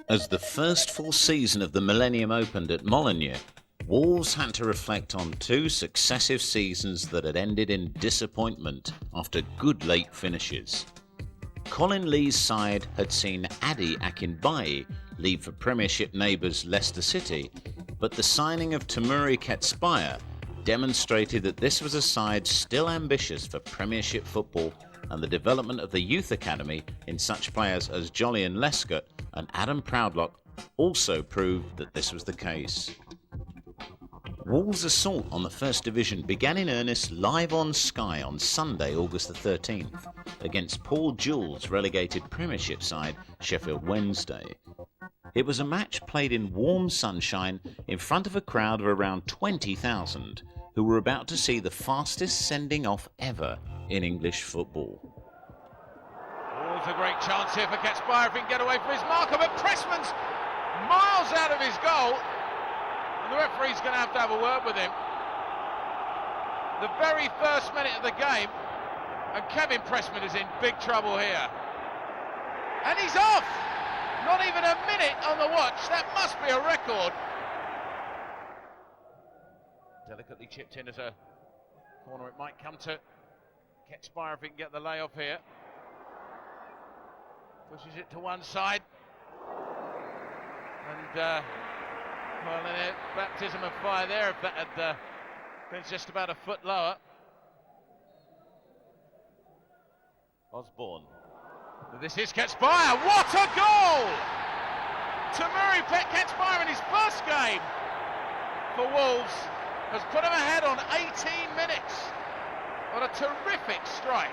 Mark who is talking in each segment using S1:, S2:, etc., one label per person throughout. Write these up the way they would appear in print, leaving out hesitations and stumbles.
S1: As the first full season of the Millennium opened at Molineux, Wolves had to reflect on two successive seasons that had ended in disappointment after good late finishes. Colin Lee's side had seen Adi Akinbaye leave for Premiership neighbours Leicester City, but the signing of Temuri Ketspire demonstrated that this was a side still ambitious for Premiership football, and the development of the youth academy in such players as Jolyon Lescott and Adam Proudlock also proved that this was the case. Wolves' assault on the First Division began in earnest live on Sky on Sunday, August the 13th, against Paul Jewell's relegated Premiership side, Sheffield Wednesday. It was a match played in warm sunshine in front of a crowd of around 20,000 who were about to see the fastest sending off ever in English football.
S2: Wolves a great chance here for Ketspire if he can get away from his marker, but Pressman's miles out of his goal. And the referee's going to have a word with him. The very first minute of the game, and Kevin Pressman is in big trouble here. And he's off! Not even a minute on the watch. That must be a record. Delicately chipped in as a corner it might come to. Ketspire if he can get the layoff here. Pushes it to one side. And well, a baptism of fire there if that had been just about a foot lower. Osborne. This is Ketspire. What a goal! Temuri Ketspire in his first game for Wolves has put him ahead on 18 minutes. What a terrific strike.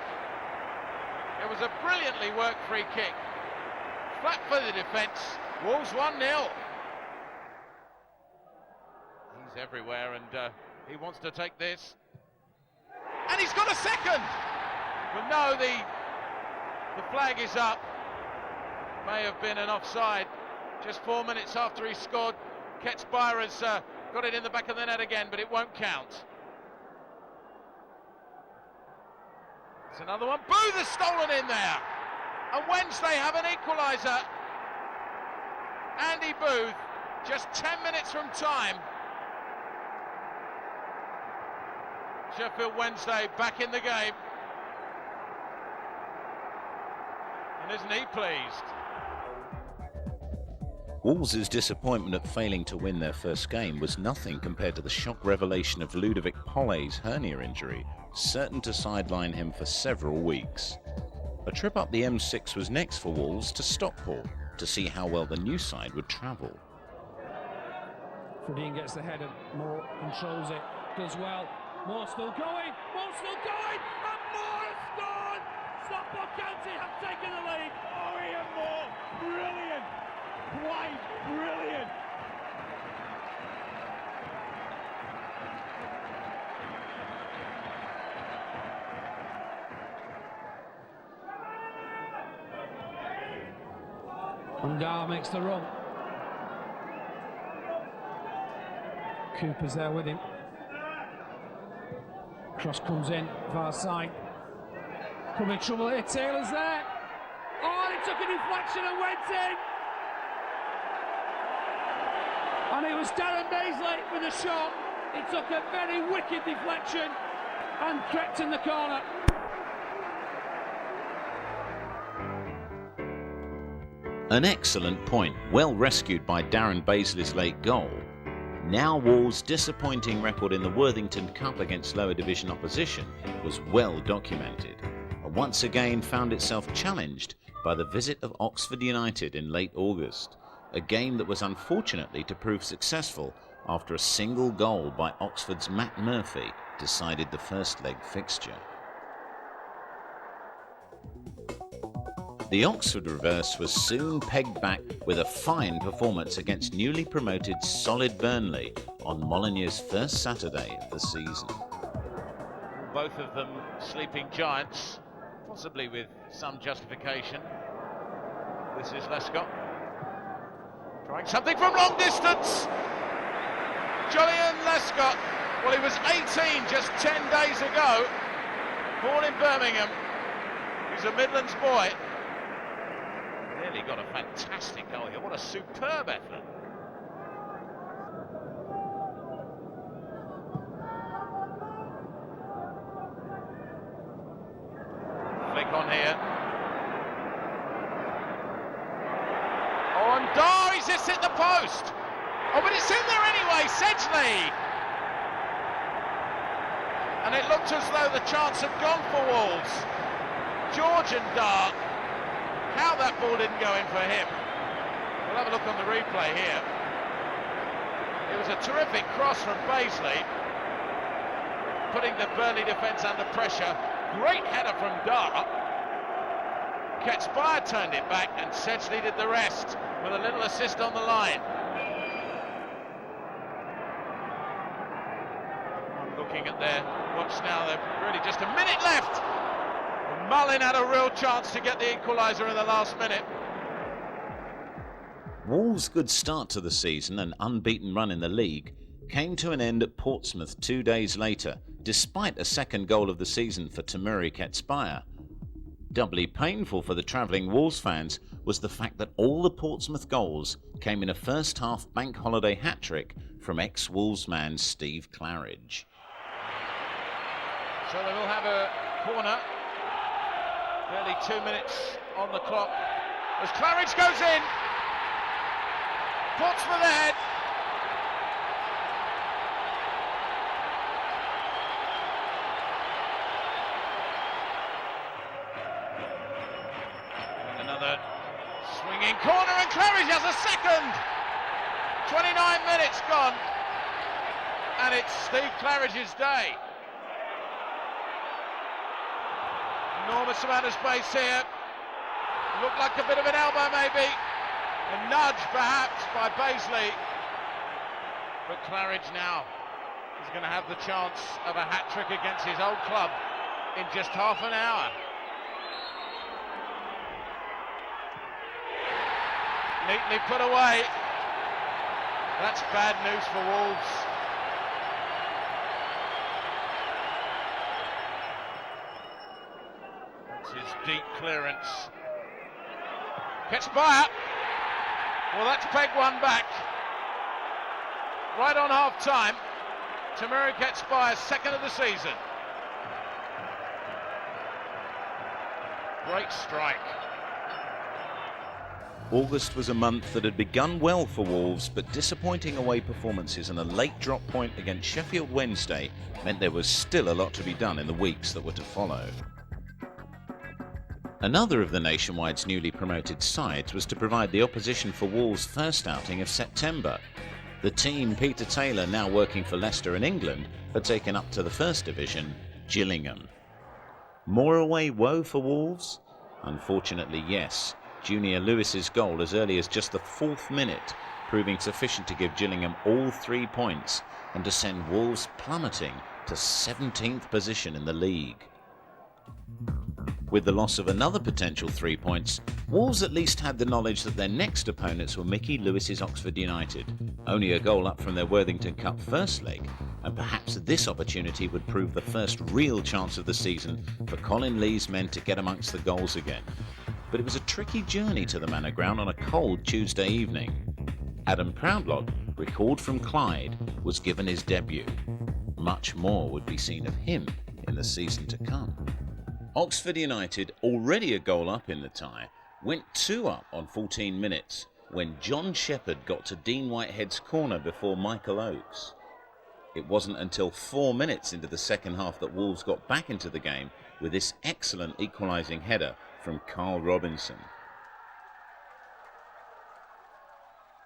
S2: It was a brilliantly worked free kick. Flat for the defence. Wolves 1-0. He's everywhere and he wants to take this. And he's got a second! But no, the flag is up. May have been an offside. Just 4 minutes after he scored. Ketspire has got it in the back of the net again, but it won't count. It's another one. Booth has stolen in there. And Wednesday have an equaliser. Andy Booth, just 10 minutes from time. Sheffield Wednesday back in the game. And isn't he pleased?
S1: Wolves' disappointment at failing to win their first game was nothing compared to the shock revelation of Ludovic Polle's hernia injury, certain to sideline him for several weeks. A trip up the M6 was next for Wolves to Stockport to see how well the new side would travel.
S3: Fredine gets the header, Moore controls it, does well. Moore still going, and Moore has scored! Stockport County have taken the lead. Oh, Ian Moore, brilliant, quite brilliant. Undar makes the run. Cooper's there with him. Cross comes in, far side. Coming trouble here, Taylor's there. Oh, and he took a deflection and went in. And it was Darren Daisley with a shot. He took a very wicked deflection and crept in the corner.
S1: An excellent point, well rescued by Darren Daisley's late goal. Now Wolves' disappointing record in the Worthington Cup against lower division opposition was well documented, and once again found itself challenged by the visit of Oxford United in late August, a game that was unfortunately to prove successful after a single goal by Oxford's Matt Murphy decided the first leg fixture. The Oxford reverse was soon pegged back with a fine performance against newly promoted Solid Burnley on Molineux's first Saturday of the season.
S2: Both of them sleeping giants, possibly with some justification. This is Lescott. Trying something from long distance. Jolyon Lescott. Well, he was 18 just 10 days ago. Born in Birmingham. He's a Midlands boy. Nearly got a fantastic goal here. What a superb effort. Flick on here. Oh, and he's just hit the post. Oh, but it's in there anyway, Sedgley. And it looked as though the chance had gone for Wolves. George and Dar, how that ball didn't go in for him. We'll have a look on the replay here. It was a terrific cross from Barnsley, putting the Burnley defence under pressure. Great header from Dar. Ketspire turned it back and Sedgley did the rest with a little assist on the line. I'm looking at their watch now, they're really just a minute left. Mullin had a real chance to get the equaliser in the last minute.
S1: Wolves' good start to the season and unbeaten run in the league came to an end at Portsmouth 2 days later, despite a second goal of the season for Tranmere Ketspire. Doubly painful for the travelling Wolves fans was the fact that all the Portsmouth goals came in a first-half bank holiday hat-trick from ex-Wolves man Steve Claridge.
S2: So they will have a corner. Barely 2 minutes on the clock as Claridge goes in. Portsmouth ahead. Another swinging corner and Claridge has a second. 29 minutes gone and it's Steve Claridge's day. Enormous amount of space here. Looked like a bit of an elbow maybe. A nudge perhaps by Barnsley. But Claridge now is going to have the chance of a hat-trick against his old club in just half an hour. Neatly put away. That's bad news for Wolves. His deep clearance. Ketspire. Well, that's pegged one back. Right on half-time. Tranmere Ketspire's second of the season. Great strike.
S1: August was a month that had begun well for Wolves, but disappointing away performances and a late drop point against Sheffield Wednesday meant there was still a lot to be done in the weeks that were to follow. Another of the Nationwide's newly promoted sides was to provide the opposition for Wolves' first outing of September. The team, Peter Taylor, now working for Leicester in England, had taken up to the First Division, Gillingham. More away woe for Wolves? Unfortunately, yes. Junior Lewis's goal as early as just the 4th minute, proving sufficient to give Gillingham all 3 points and to send Wolves plummeting to 17th position in the league. With the loss of another potential 3 points, Wolves at least had the knowledge that their next opponents were Mickey Lewis's Oxford United, only a goal up from their Worthington Cup first leg, and perhaps this opportunity would prove the first real chance of the season for Colin Lee's men to get amongst the goals again. But it was a tricky journey to the Manor Ground on a cold Tuesday evening. Adam Proudlock, recalled from Clyde, was given his debut. Much more would be seen of him in the season to come. Oxford United, already a goal up in the tie, went 2 up on 14 minutes when John Shepherd got to Dean Whitehead's corner before Michael Oakes. It wasn't until 4 minutes into the second half that Wolves got back into the game with this excellent equalising header from Carl Robinson.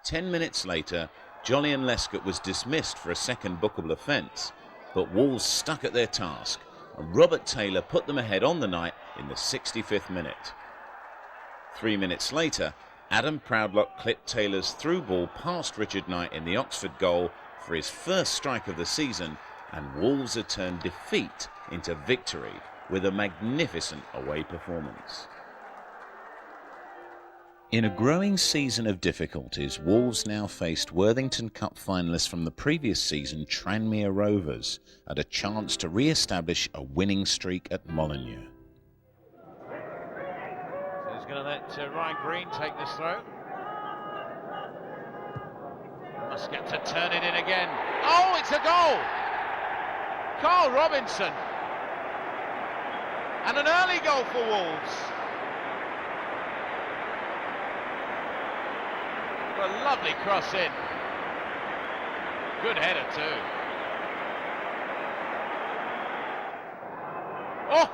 S1: 10 minutes later, Jolyon Lescott was dismissed for a second bookable offence, but Wolves stuck at their task, and Robert Taylor put them ahead on the night in the 65th minute. 3 minutes later, Adam Proudlock clipped Taylor's through ball past Richard Knight in the Oxford goal for his first strike of the season, and Wolves had turned defeat into victory with a magnificent away performance. In a growing season of difficulties, Wolves now faced Worthington Cup finalists from the previous season, Tranmere Rovers, at a chance to re-establish a winning streak at Molineux.
S2: He's going to let Ryan Green take this throw. Must get to turn it in again. Oh, it's a goal! Carl Robinson. And an early goal for Wolves. A lovely cross in. Good header too. Oh!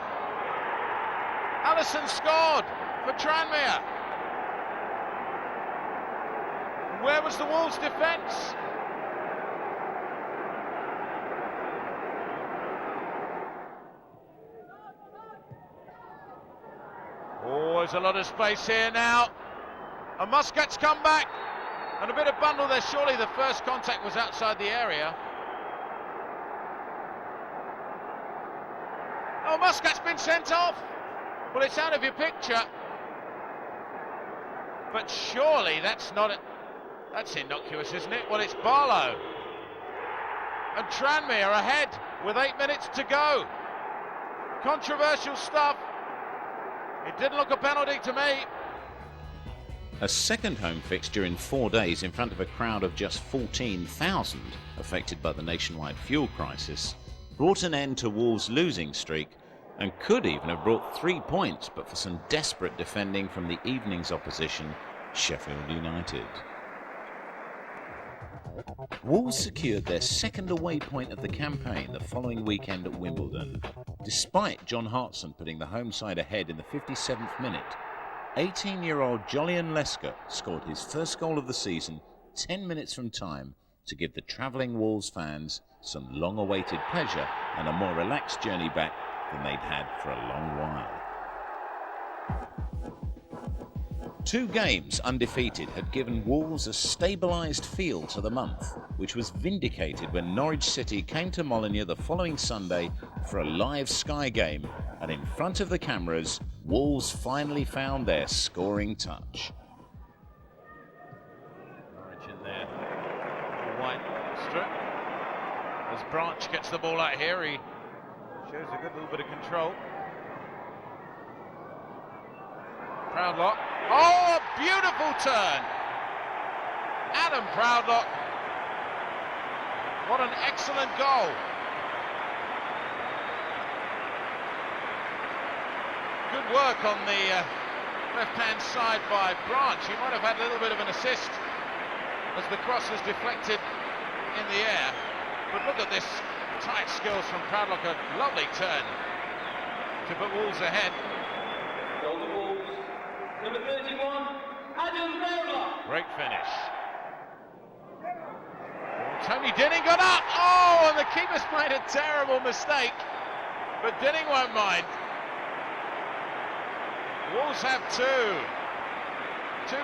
S2: Alisson scored for Tranmere. Where was the Wolves' defence? Oh, there's a lot of space here now. And Muscat's come back. And a bit of bundle there. Surely the first contact was outside the area. Oh, Muscat's been sent off. Well, it's out of your picture. But surely that's not it. That's innocuous, isn't it? Well, it's Barlow. And Tranmere ahead with 8 minutes to go. Controversial stuff. It didn't look a penalty to me.
S1: A second home fixture in 4 days in front of a crowd of just 14,000 affected by the nationwide fuel crisis brought an end to Wolves' losing streak and could even have brought 3 points but for some desperate defending from the evening's opposition, Sheffield United. Wolves secured their second away point of the campaign the following weekend at Wimbledon. Despite John Hartson putting the home side ahead in the 57th minute, 18-year-old Jolyon Lesker scored his first goal of the season 10 minutes from time to give the travelling Wolves fans some long-awaited pleasure and a more relaxed journey back than they'd had for a long while. 2 games undefeated had given Wolves a stabilised feel to the month, which was vindicated when Norwich City came to Molineux the following Sunday for a live Sky game, and in front of the cameras, Wolves finally found their scoring touch.
S2: Norwich in there. White strip. As Branch gets the ball out here, he shows a good little bit of control. Proudlock. Oh, a beautiful turn. Adam Proudlock. What an excellent goal. Good work on the left-hand side by Branch. He might have had a little bit of an assist as the cross was deflected in the air. But look at this tight skills from Proudlock. A lovely turn to put Wolves ahead.
S4: Goal to Wolves. Number 31, Adam Proudlock.
S2: Great finish. Tony Dinning got up. Oh, and the keeper's made a terrible mistake. But Dinning won't mind. Wolves have 2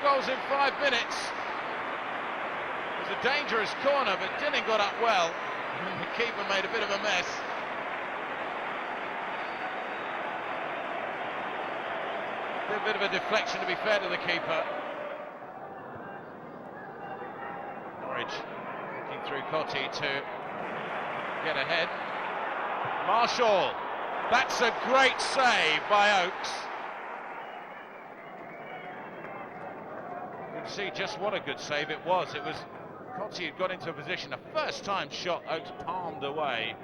S2: goals in 5 minutes. It was a dangerous corner, but Dinning got up well. And the keeper made a bit of a mess. A bit of a deflection, to be fair to the keeper. Norwich looking through Cotti to get ahead. Marshall, that's a great save by Oakes. You can see just what a good save it was. It was Cotti had got into a position, a first time shot, Oakes palmed away,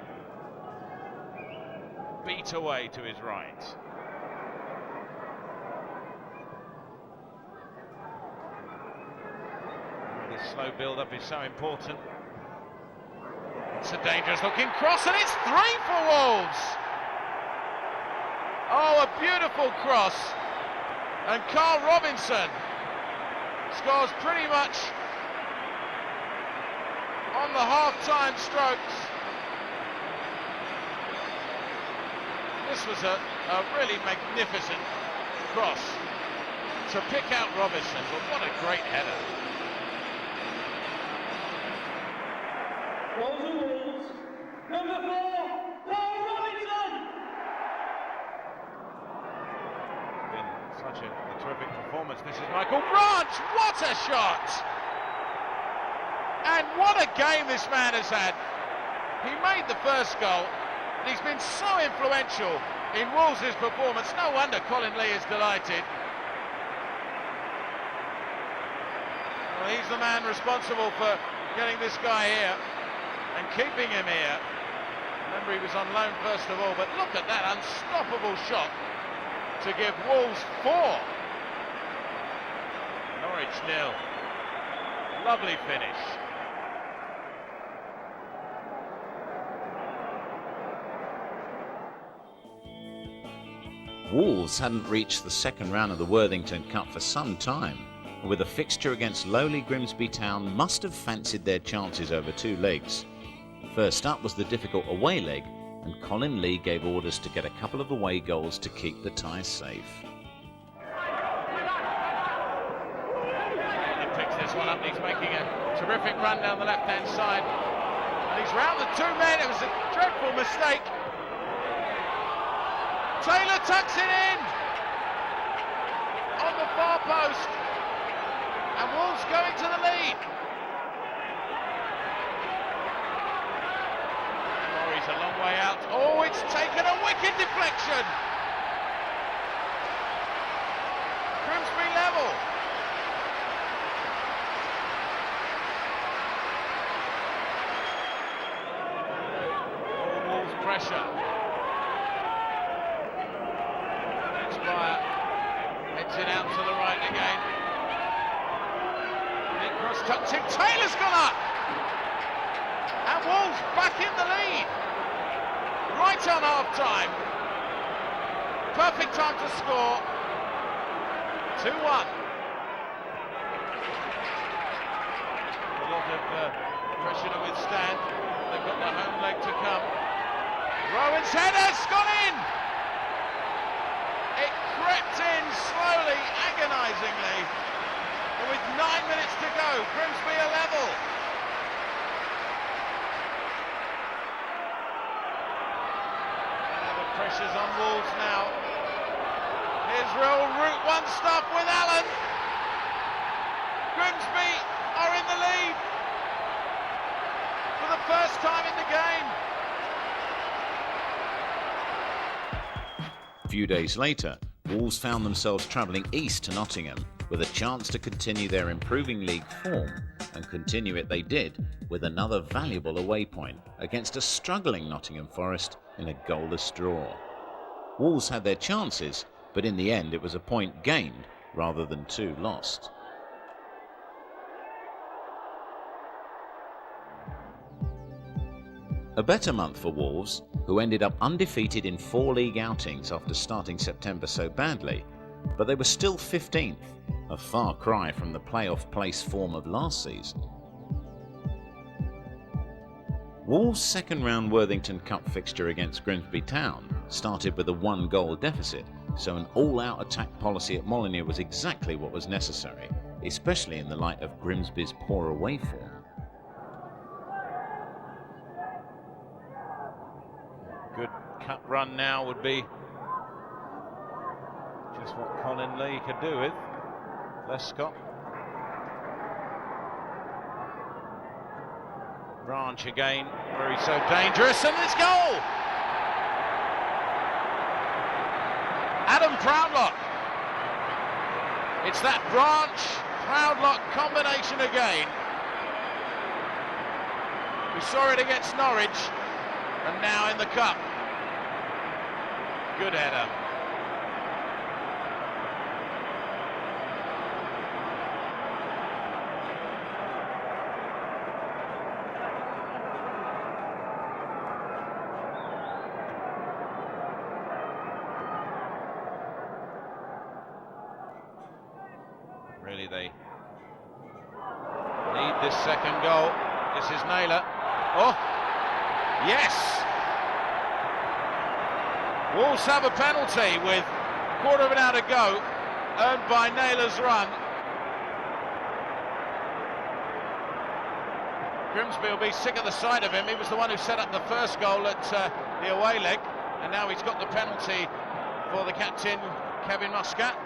S2: beat away to his right. This slow build-up is so important. It's a dangerous looking cross, and it's 3 for Wolves. Oh, a beautiful cross. And Carl Robinson scores pretty much on the half-time strokes. This was a really magnificent cross to pick out Robinson, but what a great header.
S4: Goal to Wolves. Number 4, Carl Robinson.
S2: Been such a terrific performance. This is Michael Branch. What a shot! And what a game this man has had. He made the first goal, and he's been so influential in Wolves' performance. No wonder Colin Lee is delighted. Well, he's the man responsible for getting this guy here and keeping him here. Remember, he was on loan first of all, but look at that unstoppable shot to give Wolves 4. Norwich 0. Lovely finish.
S1: Wolves hadn't reached the second round of the Worthington Cup for some time, and with a fixture against lowly Grimsby Town must have fancied their chances over 2 legs. First up was the difficult away leg, and Colin Lee gave orders to get a couple of away goals to keep the ties safe.
S2: He picks this one up, he's making a terrific run down the left-hand side, and he's round the 2 men. It was a dreadful mistake. Taylor tucks it in on the far post, and Wolves going to the lead. Murray's a long way out. Oh, it's taken a wicked deflection. Grimsby level. Wolves pressure. Heads it out to the right again. Big cross touching. Taylor's gone up! And Wolves back in the lead. Right on half time. Perfect time to score. 2-1. A lot of pressure to withstand. They've got the home leg to come. Rowan's header's gone in! It crept in slowly, agonisingly, and with 9 minutes to go, Grimsby are level. The pressure's on Wolves now. Here's real Route 1 stuff with Allen. Grimsby are in the lead for the first time in the game.
S1: A few days later, Wolves found themselves travelling east to Nottingham with a chance to continue their improving league form, and continue it they did with another valuable away point against a struggling Nottingham Forest in a goalless draw. Wolves had their chances, but in the end it was a point gained rather than 2 lost. A better month for Wolves, who ended up undefeated in 4 league outings after starting September so badly, but they were still 15th, a far cry from the playoff place form of last season. Wolves' second round Worthington Cup fixture against Grimsby Town started with a 1-goal deficit, so an all-out attack policy at Molineux was exactly what was necessary, especially in the light of Grimsby's poor away form.
S2: Good cup run now would be just what Colin Lee could do with. Lescott. Branch again, where he's so dangerous, and it's goal! Adam Proudlock. It's that Branch-Proudlock combination again. We saw it against Norwich, and now in the cup. Good header. Really, they need this second goal. This is Naylor. Oh, yes! Wolves have a penalty with a quarter of an hour to go, earned by Naylor's run. Grimsby will be sick of the sight of him. He was the one who set up the first goal at the away leg, and now he's got the penalty for the captain, Kevin Muscat.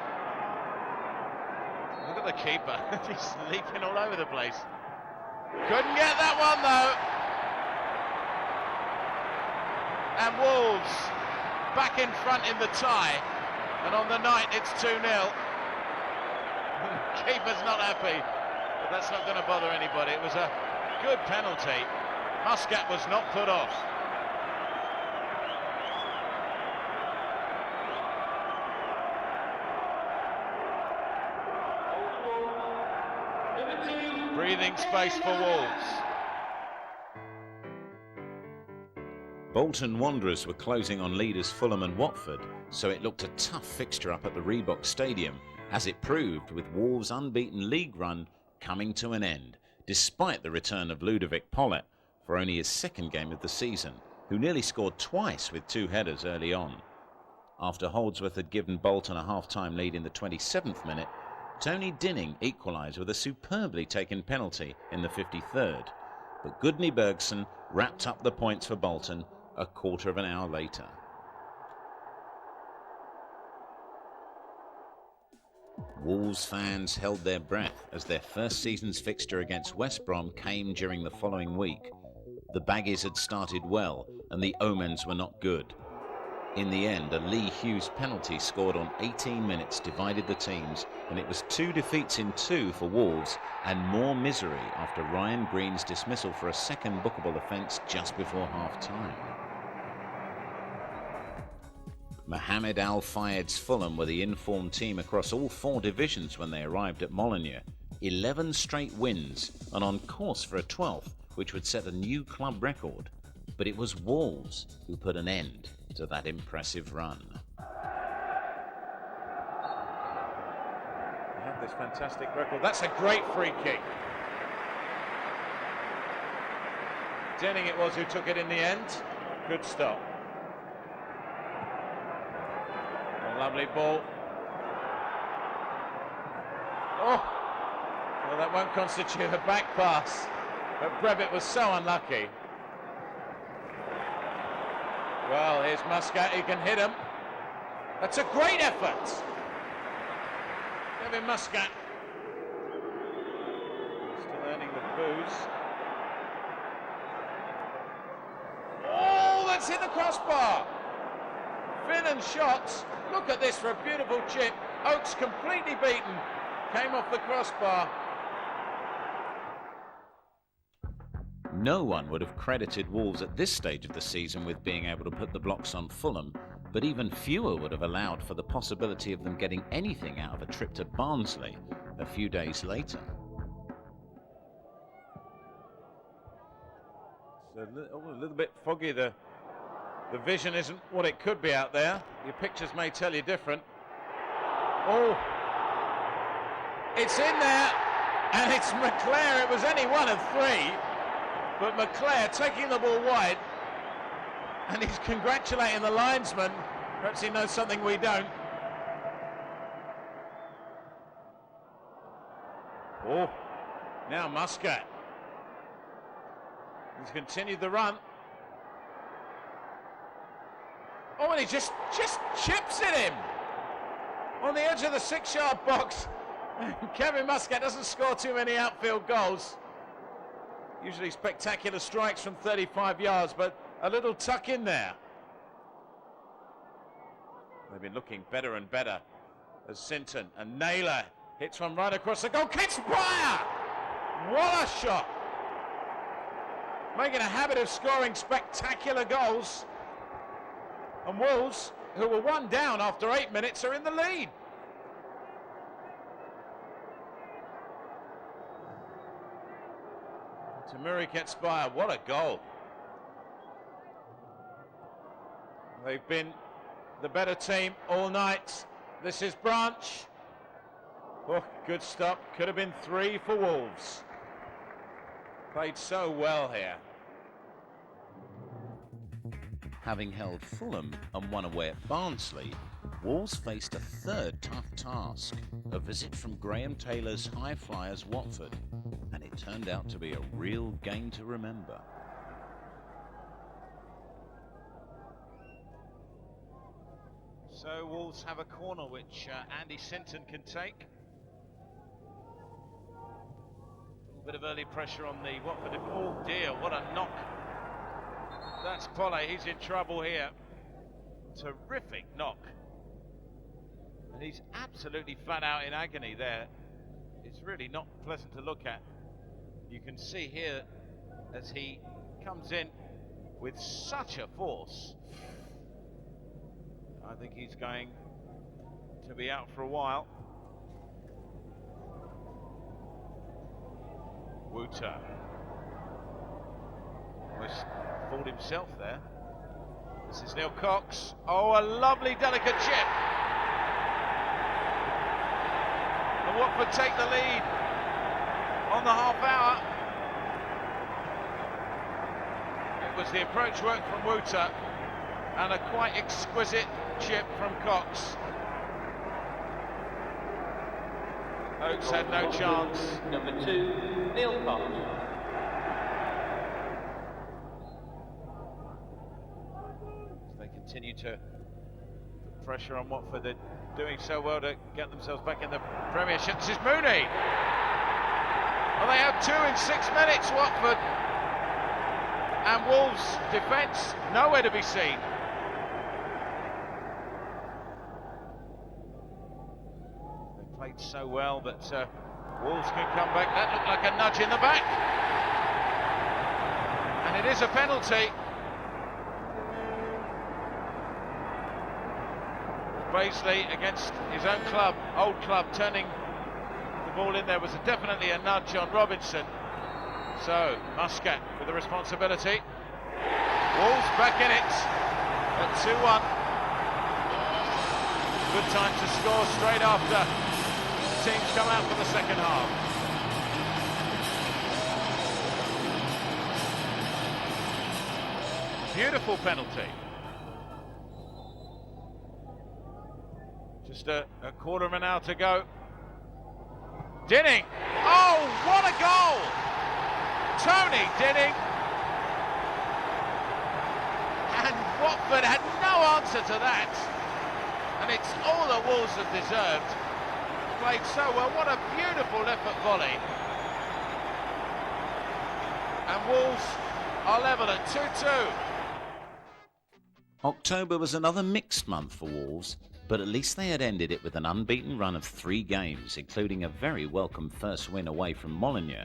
S2: Look at the keeper, he's leaping all over the place. Couldn't get that one though. And Wolves back in front in the tie, and on the night it's 2-0. Keeper's not happy. But that's not going to bother anybody. It was a good penalty. Muscat was not put off. Breathing space for Wolves.
S1: Bolton Wanderers were closing on leaders Fulham and Watford, so it looked a tough fixture up at the Reebok Stadium, as it proved, with Wolves' unbeaten league run coming to an end, despite the return of Ludovic Pollett for only his second game of the season, who nearly scored twice with 2 headers early on. After Holdsworth had given Bolton a half-time lead in the 27th minute, Tony Dinning equalised with a superbly taken penalty in the 53rd, but Gudni Bergson wrapped up the points for Bolton a quarter of an hour later. Wolves fans held their breath as their first season's fixture against West Brom came during the following week. The Baggies had started well and the omens were not good. In the end, a Lee Hughes penalty scored on 18 minutes divided the teams, and it was 2 defeats in 2 for Wolves and more misery after Ryan Green's dismissal for a second bookable offence just before half-time. Mohamed Al Fayed's Fulham were the informed team across all 4 divisions when they arrived at Molineux. 11 straight wins and on course for a 12th, which would set a new club record. But it was Wolves who put an end to that impressive run.
S2: They have this fantastic record. That's a great free kick. Denning it was who took it in the end. Good stop. A lovely ball. Oh! Well, that won't constitute a back pass. But Brevitt was so unlucky. Well, here's Muscat, he can hit him. That's a great effort. Kevin Muscat. Still earning the boos. Oh, that's hit the crossbar. Finnan shot. Look at this for a beautiful chip. Oakes completely beaten. Came off the crossbar.
S1: No one would have credited Wolves at this stage of the season with being able to put the blocks on Fulham, but even fewer would have allowed for the possibility of them getting anything out of a trip to Barnsley a few days later.
S2: It's a little bit foggy. The vision isn't what it could be out there. Your pictures may tell you different. Oh, it's in there, and it's McClare. It was only one of 3. But McClare taking the ball wide, and he's congratulating the linesman. Perhaps he knows something we don't. Oh, now Muscat. He's continued the run. Oh, and he just chips at him on the edge of the 6-yard box. Kevin Muscat doesn't score too many outfield goals. Usually spectacular strikes from 35 yards, but a little tuck in there. They've been looking better and better as Sinton and Naylor hits one right across the goal. Kits Pryor! What a shot! Making a habit of scoring spectacular goals. And Wolves, who were 1 down after 8 minutes, are in the lead. Tamuri Ketspire, what a goal. They've been the better team all night. This is Branch. Oh, good stop. Could have been 3 for Wolves. Played so well here.
S1: Having held Fulham and won away at Barnsley, Wolves faced a third tough task, a visit from Graham Taylor's high flyers Watford, and it turned out to be a real game to remember.
S2: So Wolves have a corner which Andy Sinton can take. A little bit of early pressure on the Watford. Oh dear, what a knock. That's Polley, he's in trouble here. Terrific knock. And he's absolutely flat out in agony there. it's really not pleasant to look at. You can see here as he comes in with such a force. I think he's going to be out for a while. Wouter almost fooled himself there. This is Neil Cox. Oh, a lovely delicate chip. And Watford take the lead on the half hour. It was the approach work from Wouter and a quite exquisite chip from Cox. Oakes had no chance.
S5: Number 2, Neil Cox.
S2: They continue to put pressure on Watford. They're doing so well to get themselves back in the Premiership. This is Mooney. Well, they have 2 in 6 minutes, Watford. And Wolves' defence nowhere to be seen. They played so well that Wolves can come back. That looked like a nudge in the back. And it is a penalty. Barnsley against his own club, old club, turning the ball in there was definitely a nudge on Robinson. So, Muscat with the responsibility. Wolves back in it at 2-1. Good time to score straight after teams come out for the second half. Beautiful penalty. Just a quarter of an hour to go. Dinning. Oh, what a goal! Tony Dinning. And Watford had no answer to that. And it's all that Wolves have deserved. Played so well. What a beautiful effort volley. And Wolves are level at 2-2.
S1: October was another mixed month for Wolves, but at least they had ended it with an unbeaten run of 3 games, including a very welcome first win away from Molineux.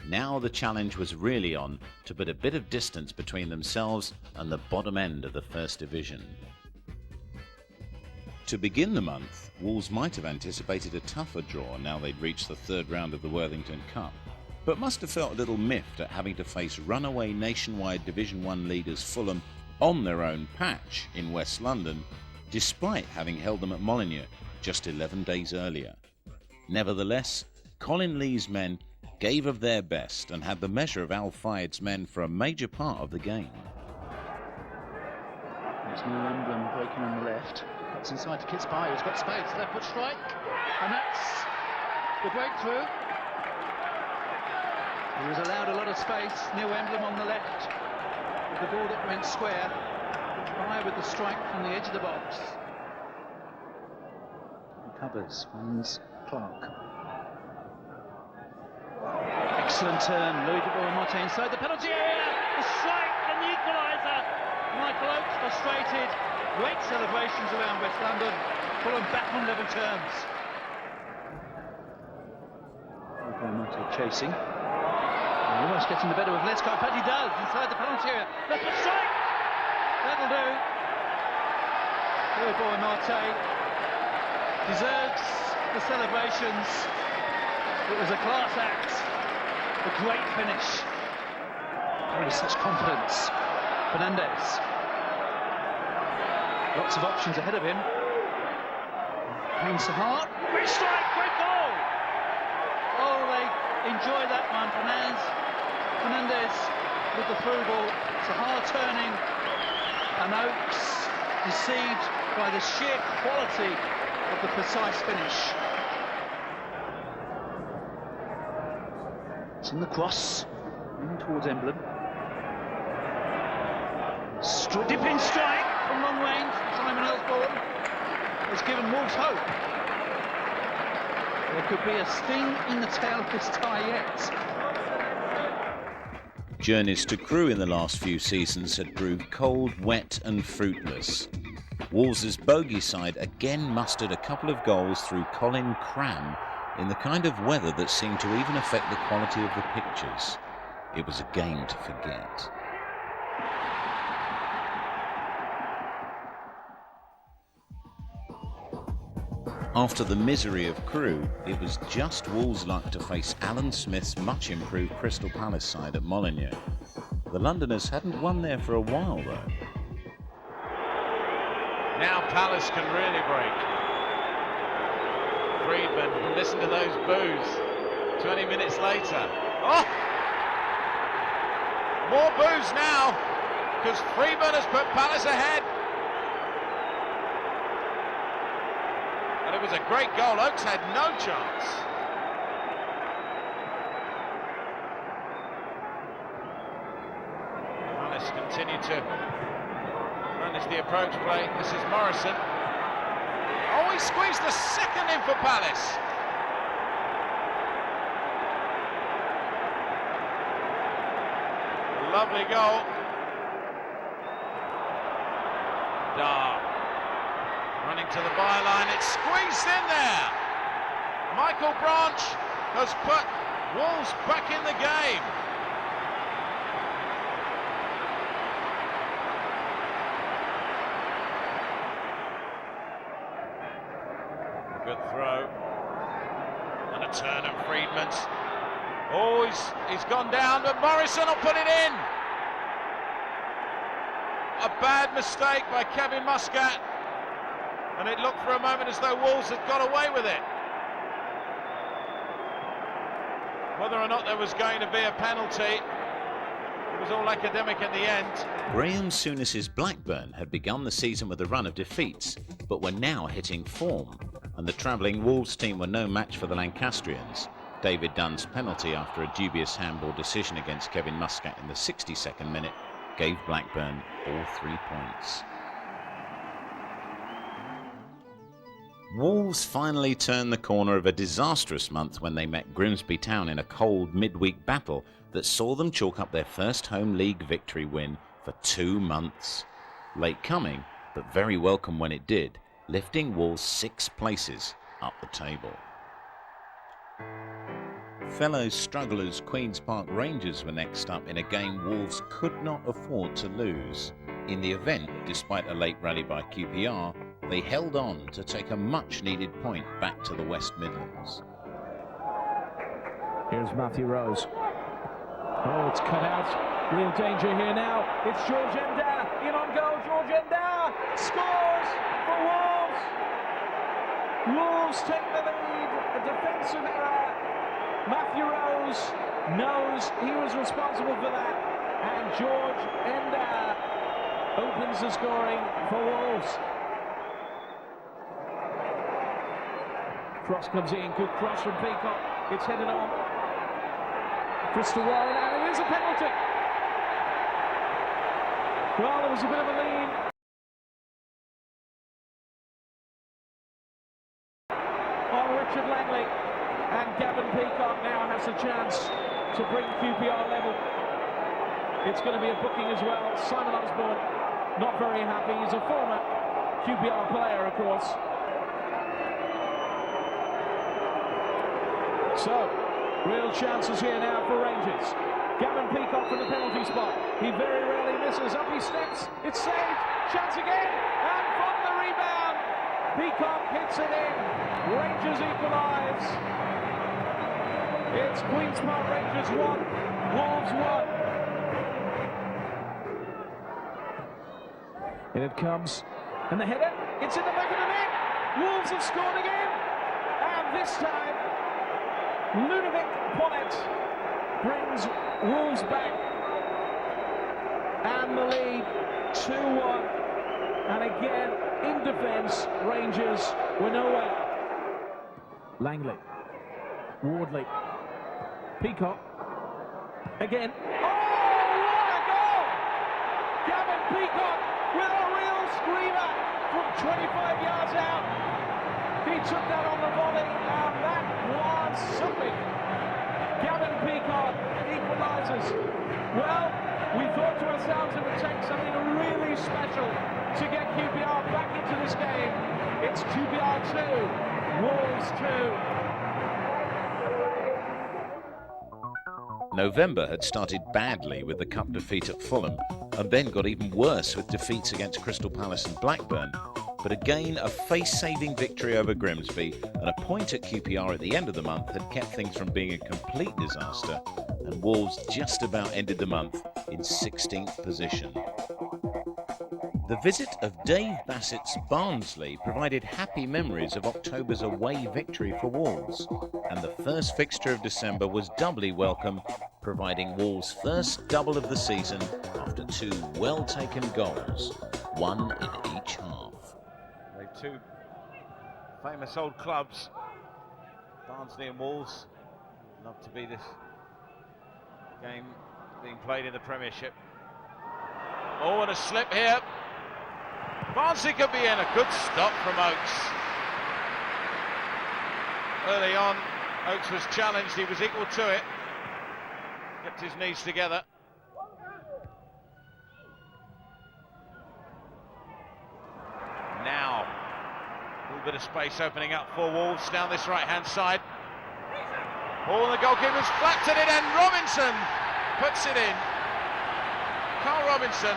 S1: Now the challenge was really on to put a bit of distance between themselves and the bottom end of the First Division. To begin the month, Wolves might have anticipated a tougher draw now they'd reached the 3rd round of the Worthington Cup, but must have felt a little miffed at having to face runaway nationwide Division 1 leaders Fulham on their own patch in West London, despite having held them at Molineux just 11 days earlier. Nevertheless, Colin Lee's men gave of their best and had the measure of Al Fayed's men for a major part of the game.
S6: There's New England breaking on the left. That's inside to Kitsby, who's got space. Left foot strike. And that's the breakthrough. He was allowed a lot of space. New Emblem on the left. With the ball that went square. By with the strike from the edge of the box. Recovers, finds Clark. Excellent turn, Louis de Boer-Motte inside the penalty area. The strike and the equaliser. Michael Oakes frustrated. Great celebrations around West London. Fulham back on level terms. Boer-Motte chasing. Almost getting the better of Lescott, but he does inside the penalty area. Left foot strike. That'll do. Louis Boer-Motte deserves the celebrations. It was a class act. A great finish. Oh, such confidence. Fernandez. Lots of options ahead of him. Payne Sahar. Great strike, great goal. Oh, they enjoy that one. Fernandez with the through ball. Sahar turning. And Oakes deceived by the sheer quality of the precise finish. It's in the cross, in towards Emblem. Dipping strike from long range. Simon Elsborn has given Wolves hope. There could be a sting in the tail of this tie yet.
S1: Journeys to Crewe in the last few seasons had proved cold, wet and fruitless. Wolves' bogey side again mustered a couple of goals through Colin Cram in the kind of weather that seemed to even affect the quality of the pictures. It was a game to forget. After the misery of Crewe, it was just Wolves' luck to face Alan Smith's much improved Crystal Palace side at Molineux. The Londoners hadn't won there for a while though.
S2: Now Palace can really break. Friedman, listen to those boos 20 minutes later. Oh! More boos now, because Friedman has put Palace ahead. And it was a great goal. Oaks had no chance. Palace continue to manage the approach play. This is Morrison. Oh, he squeezed the second in for Palace. Lovely goal. Dar running to the byline. It's squeezed in there. Michael Branch has put Wolves back in the game. Good throw. And a turn of Friedman's. Oh, he's gone down, but Morrison will put it in. A bad mistake by Kevin Muscat. And it looked for a moment as though Wolves had got away with it. Whether or not there was going to be a penalty, it was all academic in the end.
S1: Graham Souness's Blackburn had begun the season with a run of defeats, but were now hitting form, and the travelling Wolves team were no match for the Lancastrians. David Dunn's penalty after a dubious handball decision against Kevin Muscat in the 62nd minute gave Blackburn all 3 points. Wolves finally turned the corner of a disastrous month when they met Grimsby Town in a cold midweek battle that saw them chalk up their first home league victory win for 2 months. Late coming, but very welcome when it did, lifting Wolves 6 places up the table. Fellow strugglers Queen's Park Rangers were next up in a game Wolves could not afford to lose. In the event, despite a late rally by QPR, they held on to take a much-needed point back to the West Midlands.
S3: Here's Matthew Rose. Oh, it's cut out. Real danger here now. It's George Enda. In on goal, George Enda scores for Wolves. Wolves take the lead. A defensive error. Matthew Rose knows he was responsible for that. And George Enda opens the scoring for Wolves. Cross comes in, good cross from Peacock. It's headed on. Crystal Warren, and it is a penalty. Well, there was a bit of a lead. On Richard Langley. And Gavin Peacock now has a chance to bring QPR level. It's going to be a booking as well. Simon Osborne, not very happy. He's a former QPR player, of course. So, real chances here now for Rangers. Gavin Peacock from the penalty spot. He very rarely misses. Up he steps. It's saved. Chance again. And from the rebound, Peacock hits it in. Rangers equalise. It's Queen's Park Rangers 1, Wolves 1. In it comes. And the header. It's in the back of the net. Wolves have scored again. And this time, Ludovic Ponnet brings Wolves back, and the lead 2-1. And again, in defence, Rangers were nowhere. Langley, Wardley, Peacock, again. Oh, what a goal! Gavin Peacock with a real screamer from 25 yards out. He took that on the volley, and that was something. Gavin Peacock equalises. Well, we thought to ourselves it would take something really special to get QPR back into this game. It's QPR 2, Wolves 2.
S1: November had started badly with the cup defeat at Fulham and then got even worse with defeats against Crystal Palace and Blackburn. But again, a face-saving victory over Grimsby and a point at QPR at the end of the month had kept things from being a complete disaster, and Wolves just about ended the month in 16th position. The visit of Dave Bassett's Barnsley provided happy memories of October's away victory for Wolves, and the first fixture of December was doubly welcome, providing Wolves' first double of the season after two well-taken goals, one in each half.
S2: Two famous old clubs, Barnsley and Wolves. Love to be this game being played in the Premiership. Oh, and a slip here. Barnsley could be in. A good stop from Oakes. Early on, Oakes was challenged. He was equal to it. Kept his knees together. Now, a little bit of space opening up for Wolves down this right-hand side. Oh, the goalkeeper's flapped at it, and Robinson puts it in. Carl Robinson,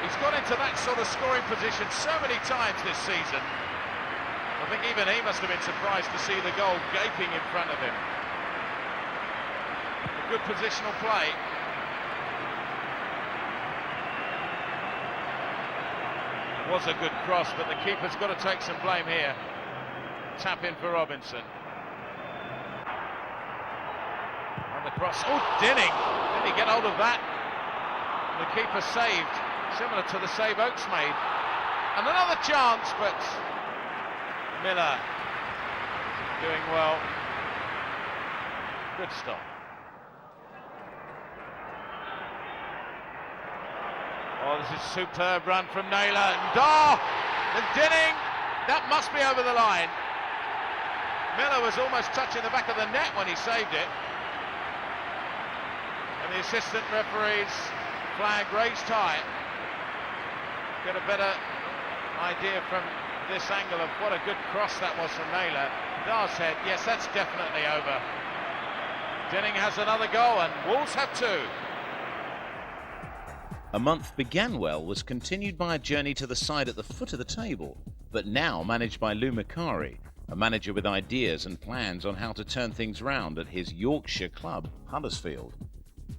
S2: he's got into that sort of scoring position so many times this season. I think even he must have been surprised to see the goal gaping in front of him. A good positional play. Was a good cross, but the keeper's got to take some blame here. Tap in for Robinson. And the cross. Oh, Dinning! Did he get hold of that? The keeper saved, similar to the save Oakes made. And another chance, but Miller doing well. Good stop. Oh, this is a superb run from Naylor, and Dinning, that must be over the line. Miller was almost touching the back of the net when he saved it. And the assistant referee's flag raised high. Get a better idea from this angle of what a good cross that was from Naylor. Dar said, yes, that's definitely over. Dinning has another goal, and Wolves have two.
S1: A month began well, was continued by a journey to the side at the foot of the table, but now managed by Lou Macari, a manager with ideas and plans on how to turn things round at his Yorkshire club, Huddersfield.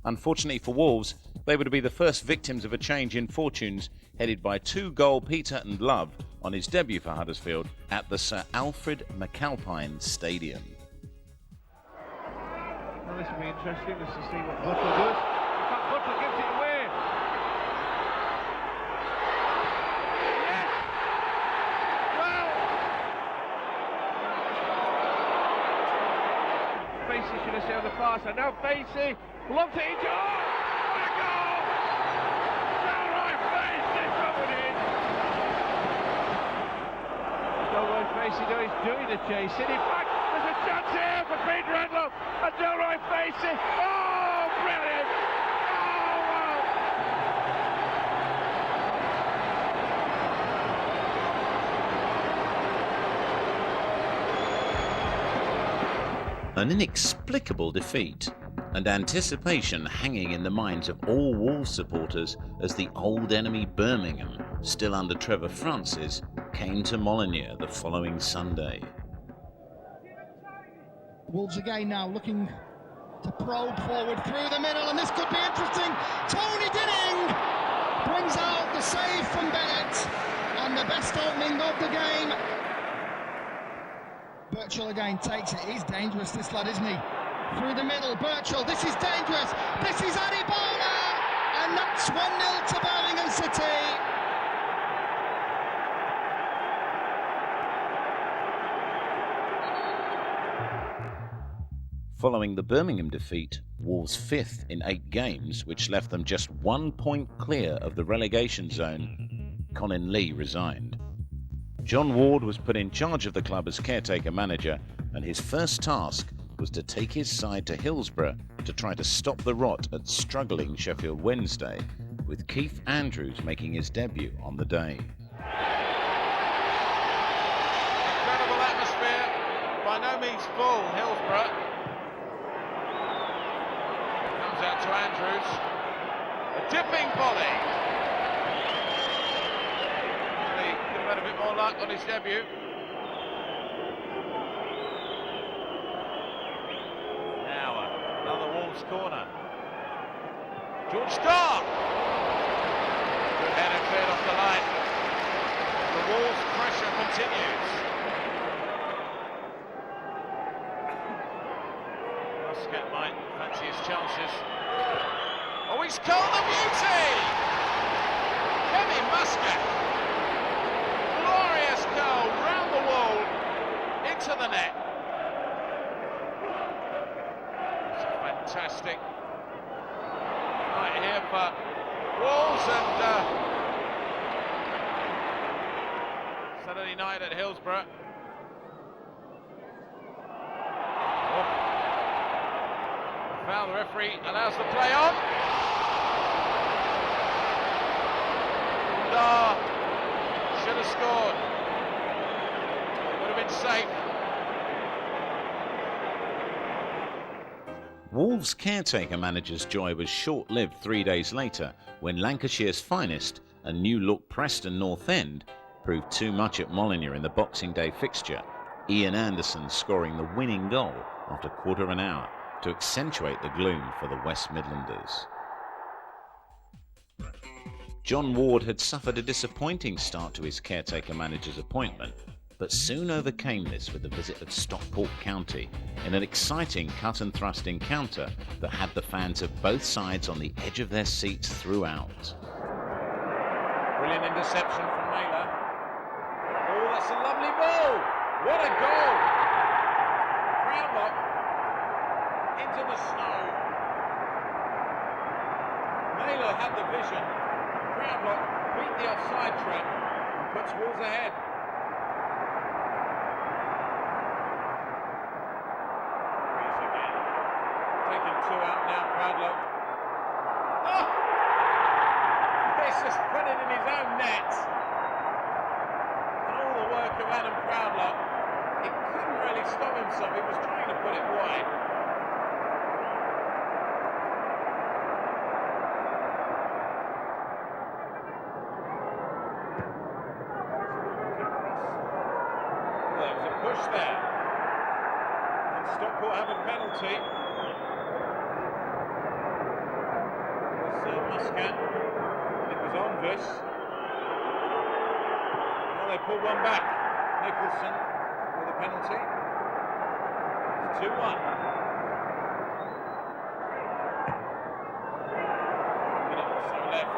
S1: Unfortunately for Wolves, they were to be the first victims of a change in fortunes headed by two-goal Peter and Love on his debut for Huddersfield at the Sir Alfred McAlpine Stadium.
S3: Well, this will be interesting just to see what Butler does. In fact, Butler gives it away. Yes! Well! Facey should have sailed the pass, and now Facey loves it into... Oh! What a goal! Delroy Facey coming in! Delroy Facey doing the chasing. In fact, there's a chance here for Pete Redlow, and Delroy Facey. Oh, brilliant! Oh, wow!
S1: An inexplicable defeat, and anticipation hanging in the minds of all Wolves supporters as the old enemy Birmingham, still under Trevor Francis, came to Molineux the following Sunday.
S7: Wolves again now looking to probe forward through the middle, and this could be interesting. Tony Dinning brings out the save from Bennett, and the best opening of the game. Birchall again takes it. He's dangerous, this lad, isn't he? Through the middle, Birchall, this is dangerous. This is Adibona, and that's 1-0 to Birmingham City.
S1: Following the Birmingham defeat, Wolves' fifth in 8 games, which left them just 1 point clear of the relegation zone, Colin Lee resigned. John Ward was put in charge of the club as caretaker manager, and his first task was to take his side to Hillsborough to try to stop the rot at struggling Sheffield Wednesday, with Keith Andrews making his debut on the day.
S2: Incredible atmosphere, by no means full, Hillsborough. to Andrews. A dipping volley. He could have had a bit more luck on his debut. Now another Wolves corner. George Stark. Good header cleared off the line. The Wolves' pressure continues. Muscat might fancy his chances. Oh, he's called the beauty! Kevin Muscat. Glorious goal round the wall into the net. It's fantastic night here for Wolves and Saturday night at Hillsborough. Foul, the referee allows the play on. Should have scored. It would have been safe.
S1: Wolves' caretaker manager's joy was short-lived 3 days later when Lancashire's finest, a new-look Preston North End, proved too much at Molineux in the Boxing Day fixture, Ian Anderson scoring the winning goal after a quarter of an hour to accentuate the gloom for the West Midlanders. John Ward had suffered a disappointing start to his caretaker manager's appointment, but soon overcame this with the visit of Stockport County in an exciting cut-and-thrust encounter that had the fans of both sides on the edge of their seats throughout.
S2: Brilliant interception from Naylor. Oh, that's a lovely ball! What a goal! Brownlock into the snow. Naylor had the vision. Brownlock beat the offside trap and puts Wolves ahead. Taking two out now, Proudlock. Oh! He's just put it in his own net. And all the work of Adam Proudlock, he couldn't really stop himself. He was trying to put it wide. Well, there was a push there. And Stockport have a penalty. Muscat, and it was Onvis. Well, they pulled one back. Nicholson with a penalty. It's 2-1. Minute or so left.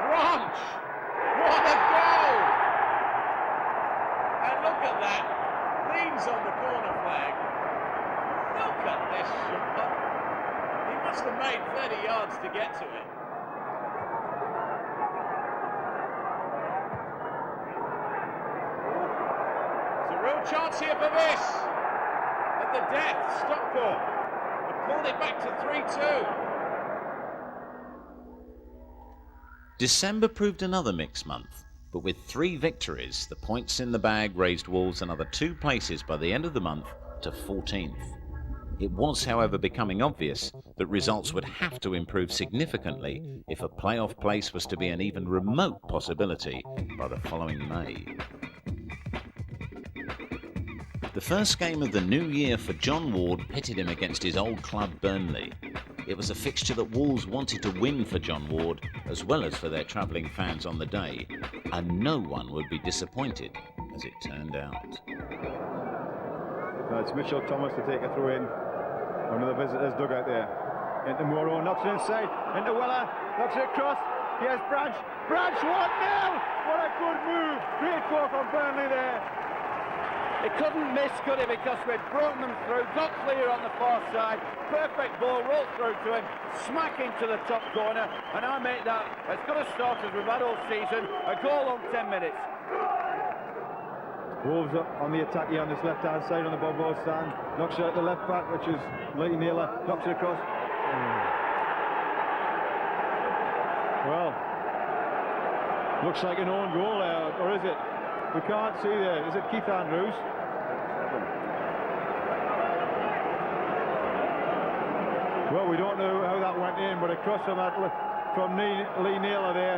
S2: Branch! What a goal! And look at that. Leans on the corner flag. Look at this shot. Must have made 30 yards to get to it. There's a real chance here for this. At the death, Stockport have pulled it back to 3-2.
S1: December proved another mixed month, but with 3 victories, the points in the bag raised Wolves another 2 places by the end of the month to 14th. It was, however, becoming obvious that results would have to improve significantly if a playoff place was to be an even remote possibility by the following May. The first game of the new year for John Ward pitted him against his old club Burnley. It was a fixture that Wolves wanted to win for John Ward, as well as for their travelling fans on the day, and no one would be disappointed, as it turned out.
S8: It's Mitchell Thomas to take a throw in. One of the visitors dug out there. Into Morrow, knocks it inside. Into Weller, knocks it across. Here's Branch. Branch 1-0! What a good move! Great goal from Burnley there.
S6: It couldn't miss, could it? Because we'd broken them through, got clear on the far side. Perfect ball, rolled through to him, smack into the top corner. And I make that as good a start as we've had all season. A goal on 10 minutes.
S8: Wolves up on the attack here on this left-hand side on the Bob Ross stand. Knocks it out the left back, which is Leighton Naylor. Knocks it across. Well, looks like an own goal there, or is it? We can't see there. Is it Keith Andrews? Well, we don't know how that went in, but across from that, from Lee Naylor there,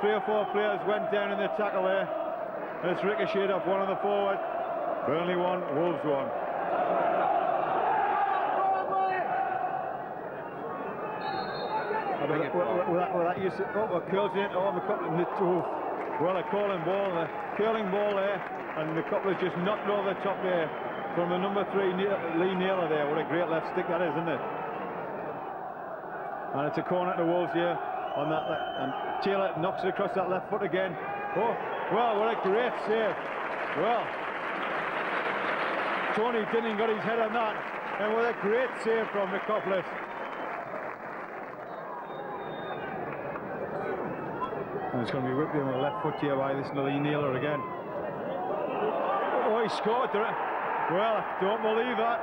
S8: 3 or 4 players went down in the tackle there, and it's ricocheted off one of the forward. Burnley 1, Wolves 1. That used to, curls it into the couple of well, a curling ball there, and the couple has just knocked over the top there from the number 3 Lee Naylor there. What a great left stick that is, isn't it? And it's a corner to Wolves here on that left, and Taylor knocks it across that left foot again. Oh, well, what a great save. Well, Tony Dinning got his head on that, and what a great save from Nicopolis. And it's going to be whipped in with the left foot here by this Lee Naylor again. Oh, he scored there. Well, I don't believe that.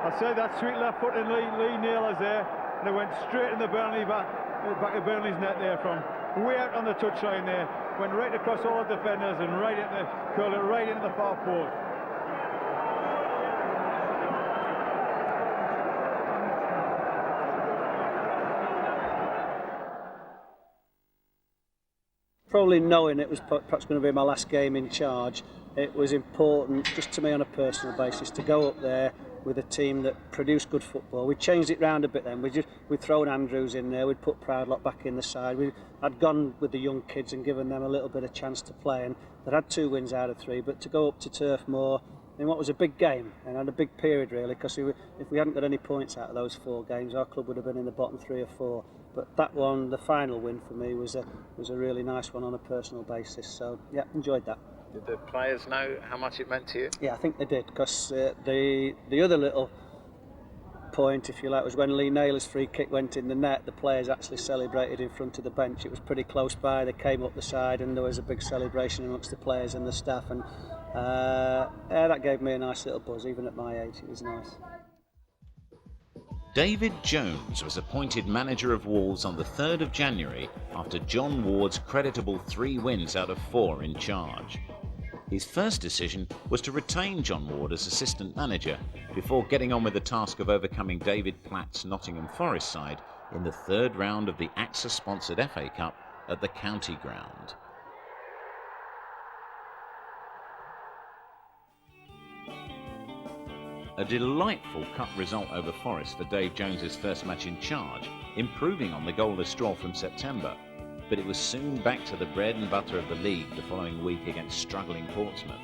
S8: I said that sweet left foot in Lee Naylor's there, and it went straight in the back of Burnley's net there from way out on the touchline there. Went right across all the defenders and curled it right into the far post.
S9: Probably knowing it was perhaps going to be my last game in charge, it was important just to me on a personal basis to go up there with a team that produced good football. We changed it round a bit then. We'd thrown Andrews in there, we'd put Proudlock back in the side. I'd gone with the young kids and given them a little bit of chance to play, and they'd had 2 wins out of 3, but to go up to Turf Moor in what was a big game and had a big period really, because if we hadn't got any points out of those 4 games, our club would have been in the bottom 3 or 4. But that one, the final win for me, was a really nice one on a personal basis. So yeah, enjoyed that.
S1: Did the players know how much it meant to you?
S9: Yeah, I think they did, because the other little point, if you like, was when Lee Naylor's free kick went in the net, the players actually celebrated in front of the bench. It was pretty close by. They came up the side and there was a big celebration amongst the players and the staff, and that gave me a nice little buzz. Even at my age, it was nice.
S1: David Jones was appointed manager of Wolves on the 3rd of January after John Ward's creditable 3 wins out of 4 in charge. His first decision was to retain John Ward as assistant manager before getting on with the task of overcoming David Platt's Nottingham Forest side in the 3rd round of the AXA-sponsored FA Cup at the County Ground. A delightful cup result over Forest for Dave Jones's first match in charge, improving on the goalless draw from September. But it was soon back to the bread and butter of the league the following week against struggling Portsmouth.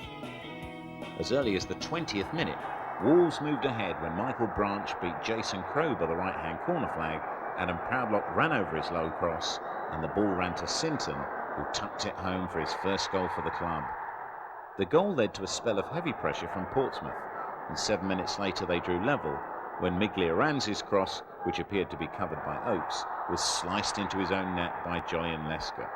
S1: As early as the 20th minute, Wolves moved ahead when Michael Branch beat Jason Crowe by the right-hand corner flag. Adam Proudlock ran over his low cross, and the ball ran to Sinton, who tucked it home for his first goal for the club. The goal led to a spell of heavy pressure from Portsmouth, and 7 minutes later they drew level when Miglioranzi's cross, which appeared to be covered by Oakes, was sliced into his own net by Julian Lesker.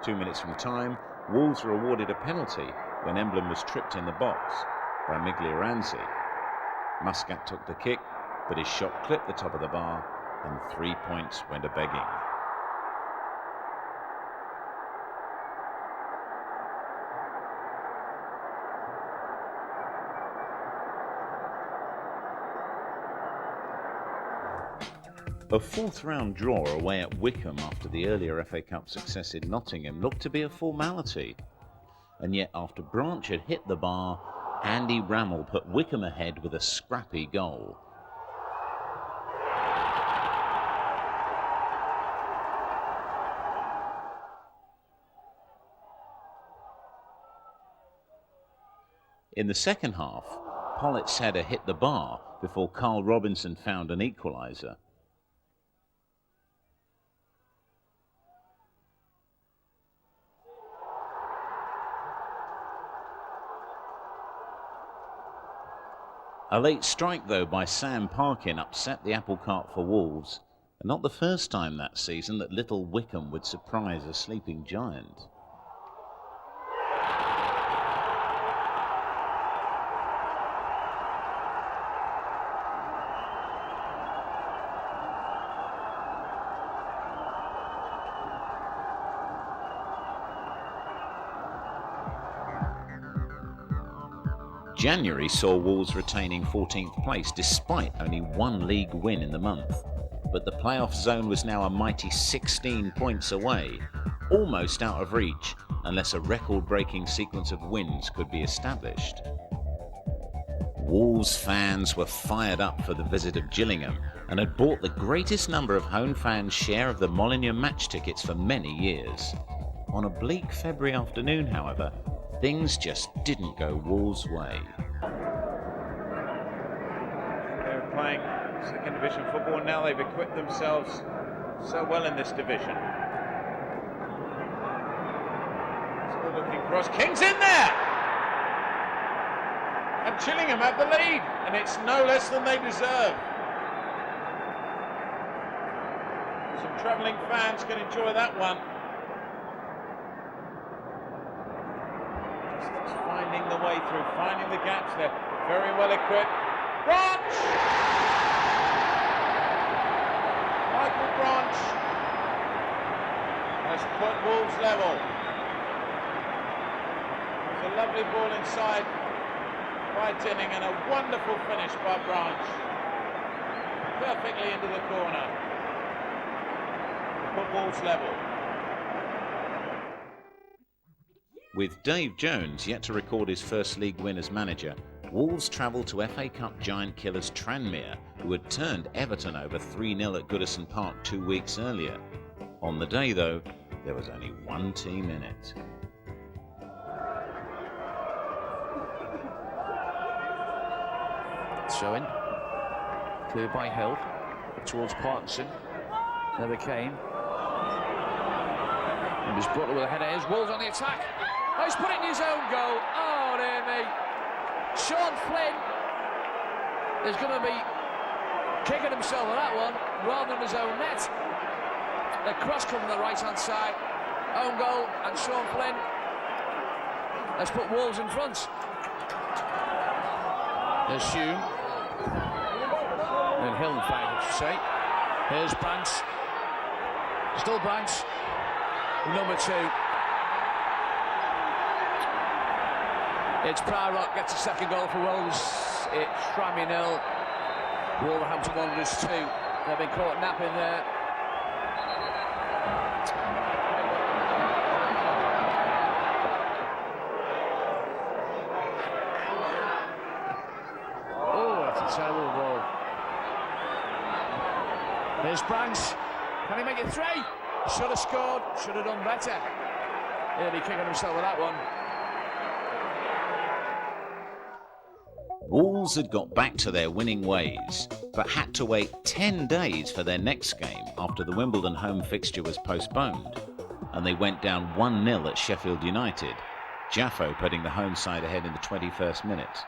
S1: 2 minutes from time, Wolves were awarded a penalty when Emblem was tripped in the box by Miglioranzi. Muscat took the kick, but his shot clipped the top of the bar and 3 points went a-begging. A 4th round draw away at Wycombe after the earlier FA Cup success in Nottingham looked to be a formality. And yet after Branch had hit the bar, Andy Rammell put Wycombe ahead with a scrappy goal. In the second half, Pollett's header hit the bar before Carl Robinson found an equaliser. A late strike, though, by Sam Parkin upset the apple cart for Wolves, and not the first time that season that little Wycombe would surprise a sleeping giant. January saw Wolves retaining 14th place despite only one league win in the month. But the playoff zone was now a mighty 16 points away, almost out of reach unless a record-breaking sequence of wins could be established. Wolves fans were fired up for the visit of Gillingham and had bought the greatest number of home fans' share of the Molineux match tickets for many years. On a bleak February afternoon, however, things just didn't go Wolves' way.
S2: They're playing second division football and now they've equipped themselves so well in this division. It's a good-looking cross. King's in there! And Gillingham have the lead, and it's no less than they deserve. Some travelling fans can enjoy that one. Just finding the way through, finding the gaps there. Very well equipped. Branch! Michael Branch has put Wolves level. There's a lovely ball inside by Dinning and a wonderful finish by Branch. Perfectly into the corner. Put Wolves level.
S1: With Dave Jones yet to record his first league win as manager, Wolves travelled to FA Cup giant killers Tranmere, who had turned Everton over 3-0 at Goodison Park 2 weeks earlier. On the day, though, there was only one team in it.
S10: Showing. Cleared by Hill. Towards Parkinson. Never came. And was brought with a header. Here's Wolves on the attack. Oh, he's put it in his own goal. Oh, dear me. Sean Flynn is going to be kicking himself at that one rather than his own net. The cross coming from the right-hand side. Own goal, and Sean Flynn has put Wolves in front. There's Hume. And Hill, in fact, I should say. Here's Branch. Still Branch. Number 2. It's Pryorrock gets a second goal for Wolves. It's Tranmere 0. Wolverhampton Wanderers 2. They've been caught napping there. Terrible ball. Here's Branch. Can he make it 3? Should have scored. Should have done better. He'll be kicking himself with that one.
S1: Wolves had got back to their winning ways, but had to wait 10 days for their next game after the Wimbledon home fixture was postponed, and they went down 1-0 at Sheffield United, Jaffo putting the home side ahead in the 21st minute.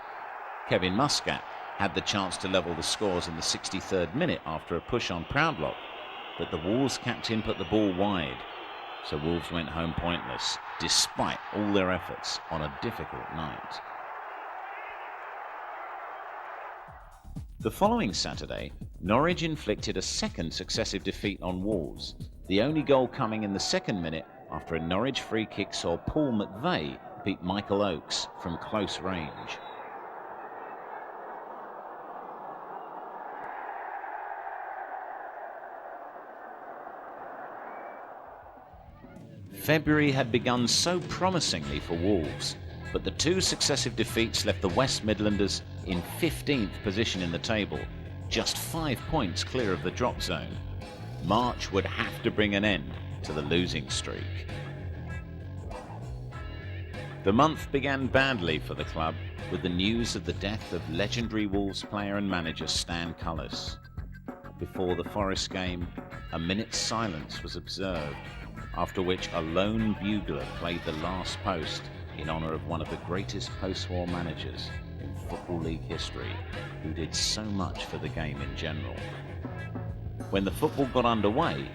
S1: Kevin Muscat had the chance to level the scores in the 63rd minute after a push on Proudlock, but the Wolves captain put the ball wide, so Wolves went home pointless, despite all their efforts on a difficult night. The following Saturday, Norwich inflicted a second successive defeat on Wolves, the only goal coming in the 2nd minute after a Norwich free kick saw Paul McVeigh beat Michael Oakes from close range. February had begun so promisingly for Wolves, but the 2 successive defeats left the West Midlanders in 15th position in the table, just 5 points clear of the drop zone. March would have to bring an end to the losing streak. The month began badly for the club with the news of the death of legendary Wolves player and manager Stan Cullis. Before the Forest game, a minute's silence was observed, after which a lone bugler played the last post in honour of one of the greatest post-war managers in Football League history, who did so much for the game in general. When the football got underway,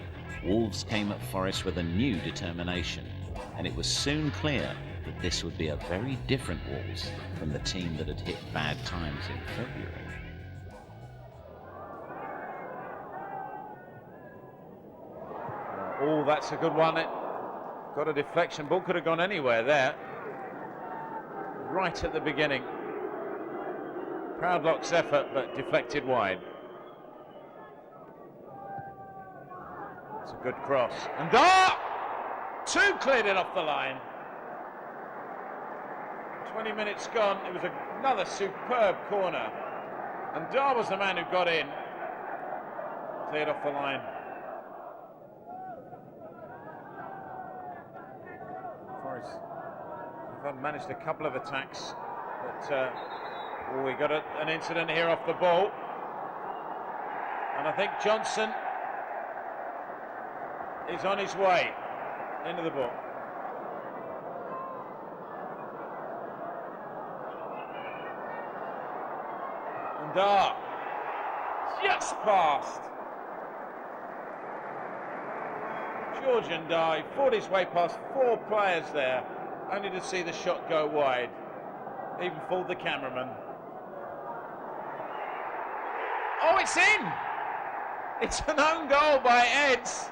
S1: Wolves came at Forest with a new determination, and it was soon clear that this would be a very different Wolves from the team that had hit bad times in February.
S2: Oh, that's a good one. It got a deflection. Ball could have gone anywhere there. Right at the beginning. Proudlock's effort, but deflected wide. It's a good cross. And two cleared it off the line. 20 minutes gone. It was another superb corner. And Dar was the man who got in. Cleared off the line. Forest have managed a couple of attacks, but we got an incident here off the ball. And I think Johnson is on his way into the ball. And Dar just passed. Georgian Dar, he fought his way past 4 players there, only to see the shot go wide. Even fooled the cameraman. Oh, it's in! It's an own goal by Eds.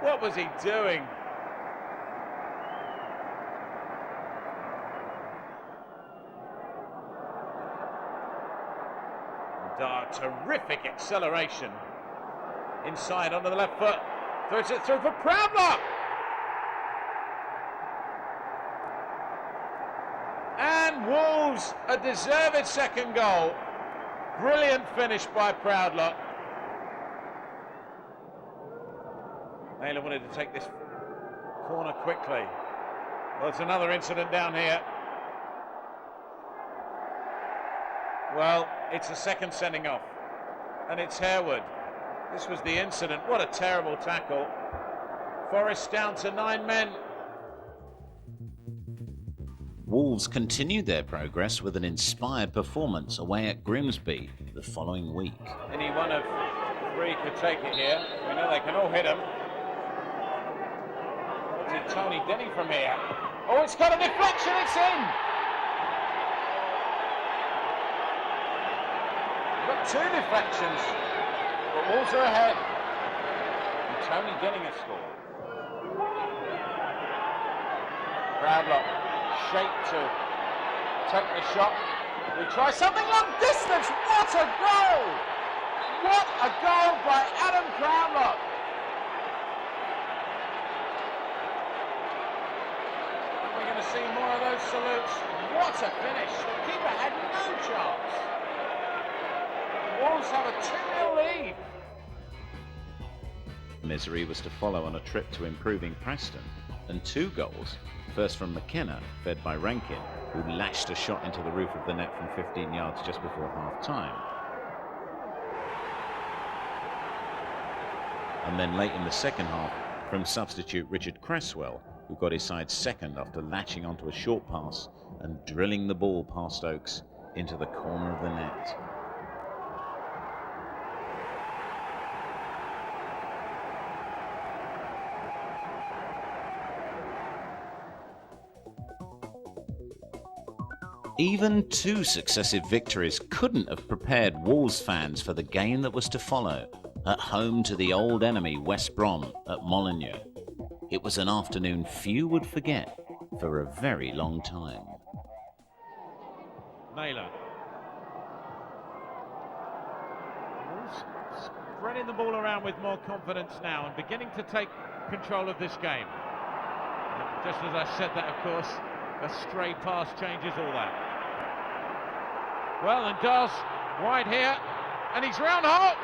S2: What was he doing? Dar, terrific acceleration. Inside onto the left foot. Throws it through for Proudlock. And Wolves, a deserved second goal. Brilliant finish by Proudlock. Naylor wanted to take this corner quickly. Well, it's another incident down here. Well, it's a second sending off. And it's Harewood. This was the incident. What a terrible tackle. Forest down to 9 men.
S1: Wolves continued their progress with an inspired performance away at Grimsby the following week.
S2: Any one of 3 could take it here. We know they can all hit them. What's it, Tony Denny from here? Oh, it's got a deflection, it's in! Got 2 deflections, but Wolves are ahead. And Tony Denny has scored. Proudlock, shaped to take the shot. We try something long distance. What a goal! What a goal by Adam Proudlock. We're going to see more of those salutes. What a finish. The keeper had no chance. Wolves have a 2-0 lead.
S1: Misery was to follow on a trip to improving Preston, and 2 goals, first from McKenna, fed by Rankin, who lashed a shot into the roof of the net from 15 yards just before half-time. And then late in the second half, from substitute Richard Cresswell, who got his side second after latching onto a short pass and drilling the ball past Oakes into the corner of the net. Even 2 successive victories couldn't have prepared Wolves fans for the game that was to follow, at home to the old enemy West Brom at Molineux. It was an afternoon few would forget for a very long time.
S2: Naylor. Wolves spreading the ball around with more confidence now and beginning to take control of this game. Just as I said that, of course, a stray pass changes all that. Well, and Dar's wide here, and he's round hole,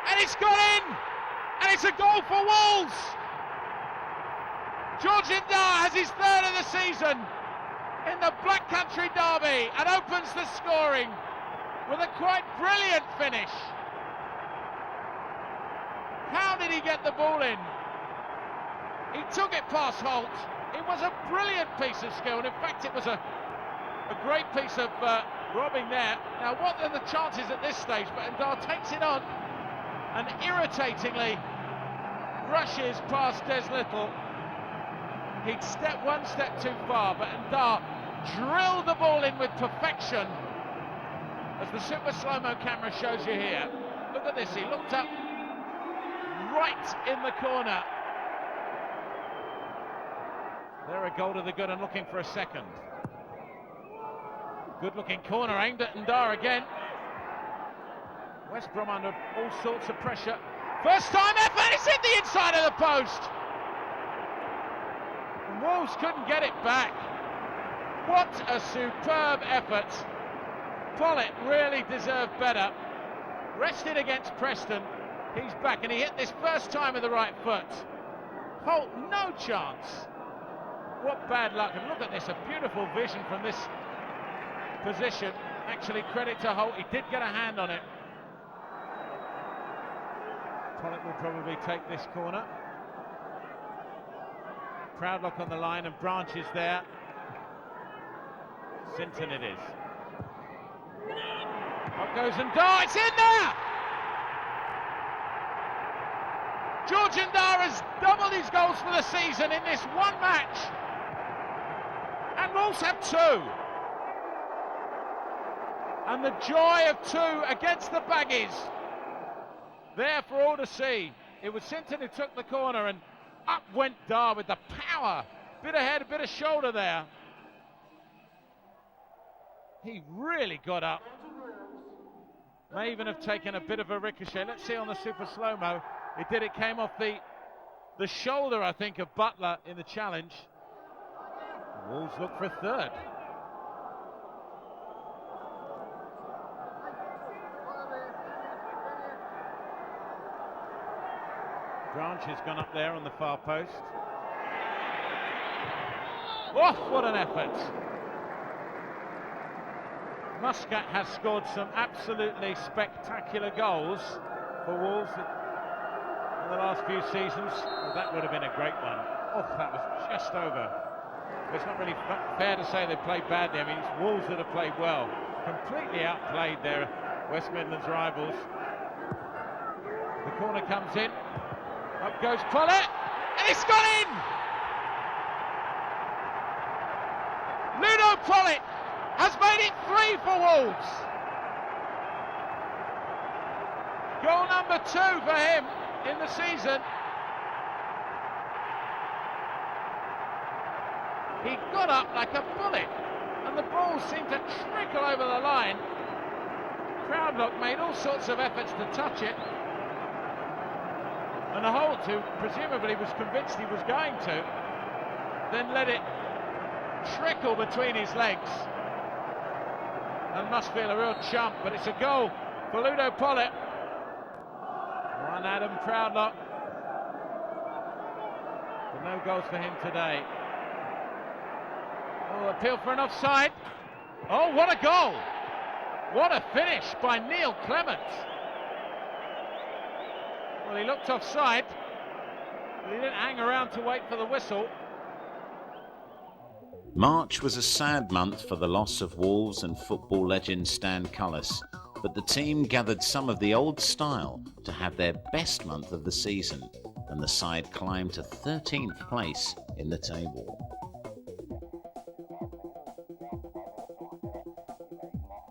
S2: and it's gone in, and it's a goal for Wolves. Georgian Dar has his 3rd of the season in the Black Country derby and opens the scoring with a quite brilliant finish. How did he get the ball in? He took it past Holt. It was a brilliant piece of skill, and in fact it was a great piece of robbing there. Now, what are the chances at this stage? But Ndar takes it on and irritatingly rushes past Des Little. He'd stepped 1 step too far, but Ndar drilled the ball in with perfection, as the super slow-mo camera shows you here. Look at this, he looked up right in the corner. They're a goal to the good and looking for a second. Good-looking corner aimed at Ndar again. West Brom under all sorts of pressure. First time effort, it's hit the inside of the post. And Wolves couldn't get it back. What a superb effort. Pollitt really deserved better. Rested against Preston. He's back and he hit this first time with the right foot. Holt, no chance. What bad luck. And look at this, a beautiful vision from this position. Actually, credit to Holt, he did get a hand on it. Pollitt will probably take this corner. Proudlock on the line and Branch is there. Sinton it is. Up goes Ndar, it's in there! George Ndar has doubled his goals for the season in this one match. And Wolves have two. And the joy of two against the Baggies. There for all to see. It was Sinton who took the corner and up went Ndar with the power. Bit of head, a bit of shoulder there. He really got up. May even have taken a bit of a ricochet. Let's see on the super slow-mo. It did, it came off the shoulder, I think, of Butler in the challenge. Wolves look for a third. Branch has gone up there on the far post. Oh, what an effort. Muscat has scored some absolutely spectacular goals for Wolves in the last few seasons. Well, that would have been a great one. Oh, that was just over. It's not really fair to say they played badly. I mean, it's Wolves that have played well. Completely outplayed their West Midlands rivals. The corner comes in. Up goes Pollitt, and it's gone in! Ludo Pollitt has made it 3 for Wolves. Goal number 2 for him in the season. He got up like a bullet, and the ball seemed to trickle over the line. Proudlock made all sorts of efforts to touch it. And Holt, who presumably was convinced he was going to, then let it trickle between his legs. And must feel a real chump, but it's a goal for Ludo Pollitt. One Adam Proudlock. But no goals for him today. Oh, appeal for an offside. Oh, what a goal! What a finish by Neil Clement. Well, he looked offside, but he didn't hang around to wait for the whistle.
S1: March was a sad month for the loss of Wolves and football legend Stan Cullis, but the team gathered some of the old style to have their best month of the season, and the side climbed to 13th place in the table.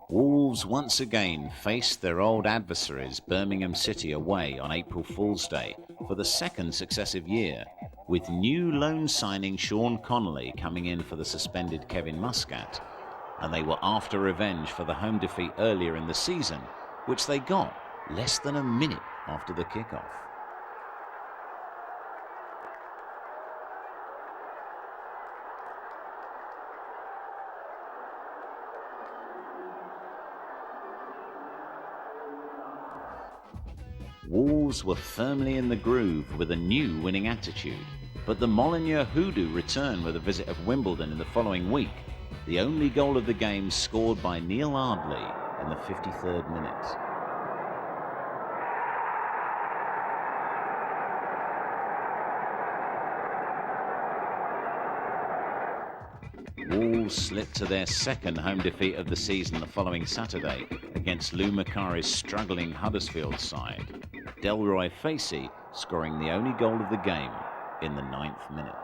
S1: Wolves once again faced their old adversaries Birmingham City away on April Fool's Day for the second successive year, with new loan signing Sean Connolly coming in for the suspended Kevin Muscat, and they were after revenge for the home defeat earlier in the season, which they got less than a minute after the kickoff. Wolves were firmly in the groove with a new winning attitude, but the Molineux Hoodoo return with a visit of Wimbledon in the following week, the only goal of the game scored by Neil Ardley in the 53rd minute. Wolves slipped to their second home defeat of the season the following Saturday against Lou Macari's struggling Huddersfield side. Delroy Facey scoring the only goal of the game in the 9th minute.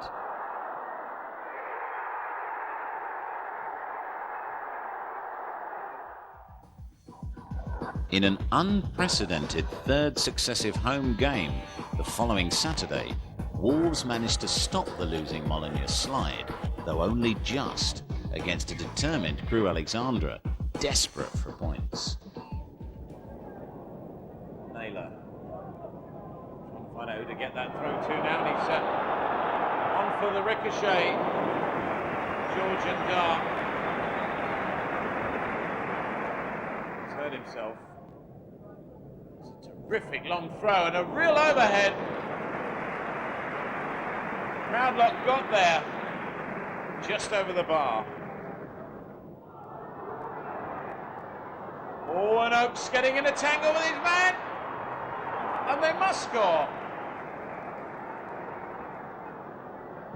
S1: In an unprecedented third successive home game the following Saturday, Wolves managed to stop the losing Molineux slide, though only just, against a determined Crewe Alexandra, desperate for points.
S2: Naylor trying to find out who to get that throw to now, and he's on for the ricochet. Georgian Dart. He's hurt himself. It's a terrific long throw and a real overhead. Proudlock got there, just over the bar. Oh, and Oakes getting in a tangle with his man, and they must score.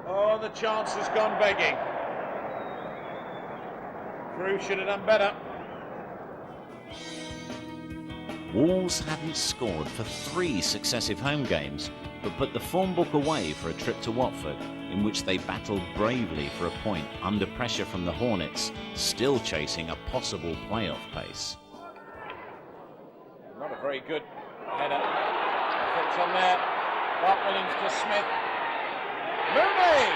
S2: Oh, the chance has gone begging. Crewe should have done better.
S1: Wolves hadn't scored for 3 successive home games, but put the form book away for a trip to Watford, in which they battled bravely for a point under pressure from the Hornets, still chasing a possible playoff pace.
S2: Not a very good header. Effect on there. Bart Williams to Smith. Mooney!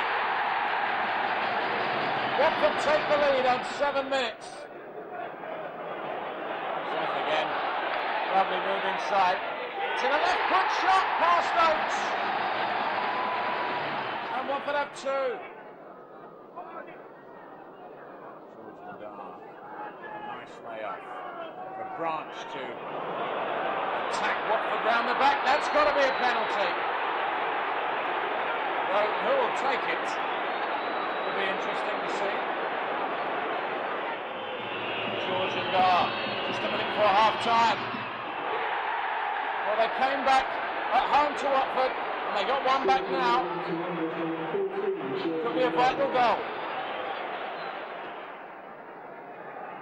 S2: Watford take the lead on 7 minutes. Smith again. Lovely move inside. It's in a left foot shot past Oates. And Watford have 2. Georgian Dart. Nice layoff for Branch to attack Watford round the back. That's got to be a penalty. Well, who will take it? It'll be interesting to see. Georgian Dart, just a minute before half-time. Well, they came back at home to Watford, and they got one back now. Could be a vital goal.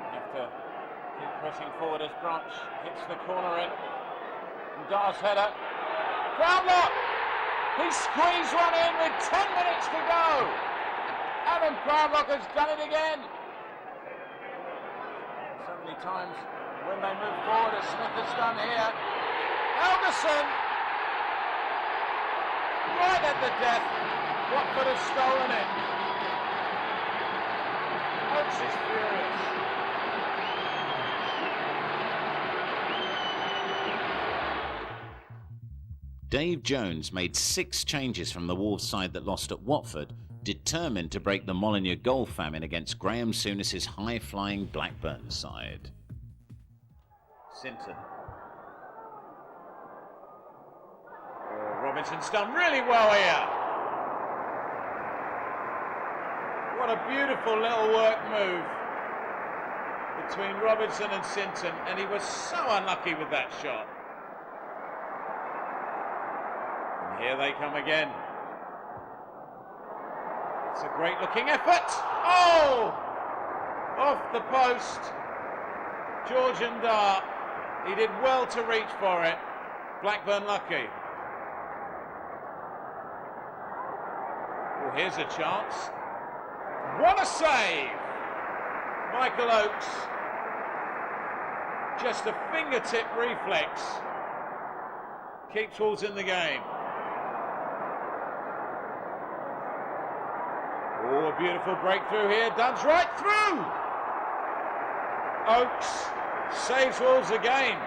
S2: They have to keep pressing forward as Branch hits the corner in. And Dar's header. Brownlock! He squeezed one in with 10 minutes to go. Adam Brownlock has done it again. So many times when they move forward, as Smith has done here. Alderson, right at the death. Watford has stolen it. Oates is furious.
S1: Dave Jones made 6 changes from the Wolves side that lost at Watford, determined to break the Molineux goal famine against Graham Souness's high-flying Blackburn side.
S2: Sinton. Robinson's done really well here. What a beautiful little work move between Robinson and Sinton, and he was so unlucky with that shot. And here they come again. It's a great looking effort. Oh! Off the post. Georgian Dart. He did well to reach for it. Blackburn lucky. Well, here's a chance. What a save! Michael Oates. Just a fingertip reflex. Keeps Wolves in the game. Oh, a beautiful breakthrough here. Dunn's right through. Oates saves Wolves again.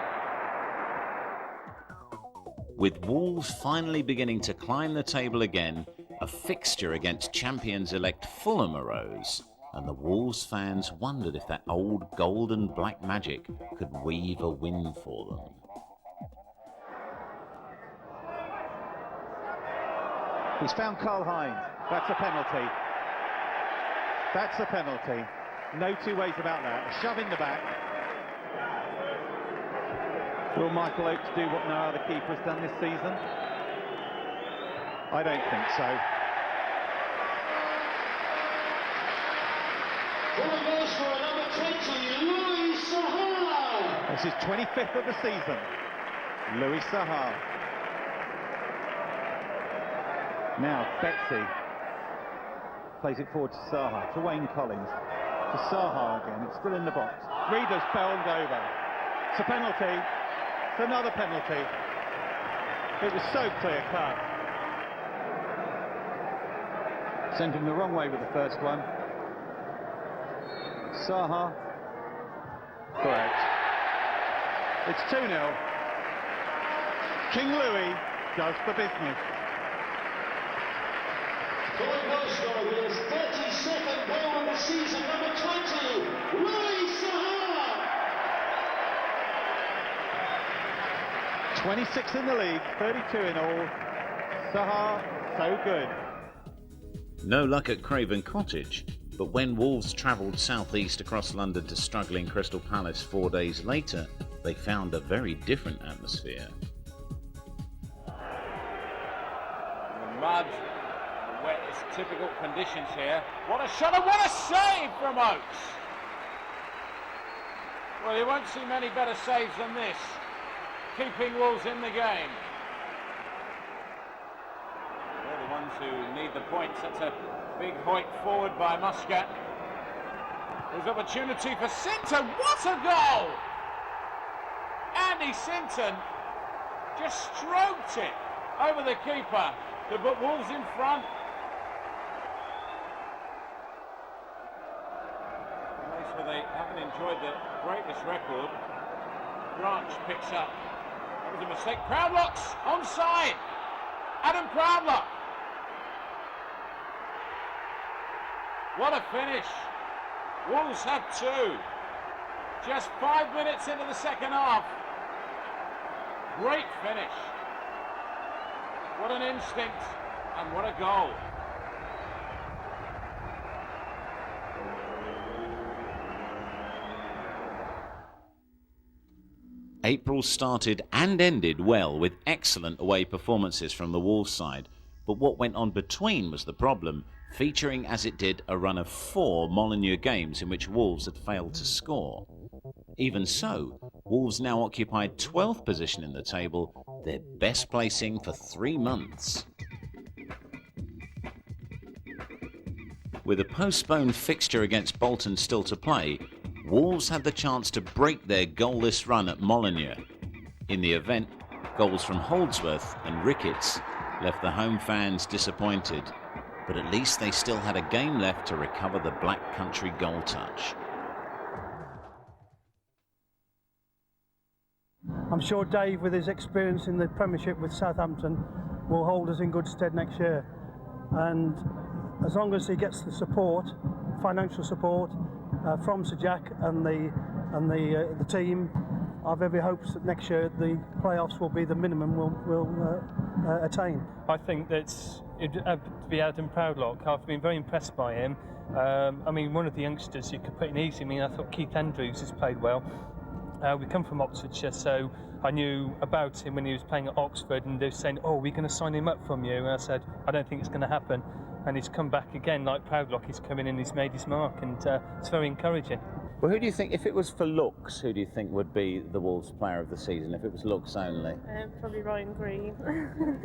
S1: With Wolves finally beginning to climb the table again, a fixture against champions-elect Fulham arose, and the Wolves fans wondered if that old gold and black magic could weave a win for them.
S8: He's found Carl Hines. That's a penalty. That's a penalty. No 2 ways about that. A shove in the back. Will Michael Oates do what no other keeper has done this season? I don't think so. This is 25th of the season. Louis Saha. Now Betsy plays it forward to Saha, to Wayne Collins, to Saha again. It's still in the box. Reeder's bowled over. It's a penalty. It's another penalty. It was so clear cut. Sent him the wrong way with the first one. Saha. Correct. It's 2-0. King Louis does the business.
S4: Going goal scorer with his 32nd goal of the season, number 20, Louis Saha.
S8: 26 in the league, 32 in all. Saha, so good.
S1: No luck at Craven Cottage, but when Wolves travelled southeast across London to struggling Crystal Palace 4 days later, they found a very different atmosphere.
S2: The mud, the wet, it's typical conditions here. What a shot and what a save from Oakes! Well, you won't see many better saves than this, keeping Wolves in the game. They're the ones who need the points. That's a big hoik forward by Muscat. There's opportunity for Sinton. What a goal! Andy Sinton just stroked it over the keeper to put Wolves in front. A place where they haven't enjoyed the greatest record. Branch picks up. That was a mistake. Proudlock's onside. Adam Proudlock. What a finish. Wolves have two. Just 5 minutes into the second half. Great finish. What an instinct and what a goal.
S1: April started and ended well with excellent away performances from the Wolves side, but what went on between was the problem, featuring as it did a run of 4 Molineux games in which Wolves had failed to score. Even so, Wolves now occupied 12th position in the table, their best placing for 3 months. With a postponed fixture against Bolton still to play, Wolves had the chance to break their goalless run at Molineux. In the event, goals from Holdsworth and Ricketts left the home fans disappointed, but at least they still had a game left to recover the Black Country goal touch.
S11: I'm sure Dave, with his experience in the Premiership with Southampton, will hold us in good stead next year. And as long as he gets the support, financial support, from Sir Jack and the team, I've every hopes that next year the playoffs will be the minimum we'll attain.
S12: I think that it'd have to be Adam Proudlock. I've been very impressed by him. I mean, one of the youngsters you could put in easy. I mean, I thought Keith Andrews has played well. We come from Oxfordshire, so I knew about him when he was playing at Oxford, and they were saying, "Oh, we're going to sign him up from you." And I said, "I don't think it's going to happen." And he's come back again, like Proudlock. He's come in and he's made his mark, and it's very encouraging.
S1: Well, who do you think, if it was for looks, who do you think would be the Wolves player of the season, if it was looks only?
S13: Probably Ryan Green.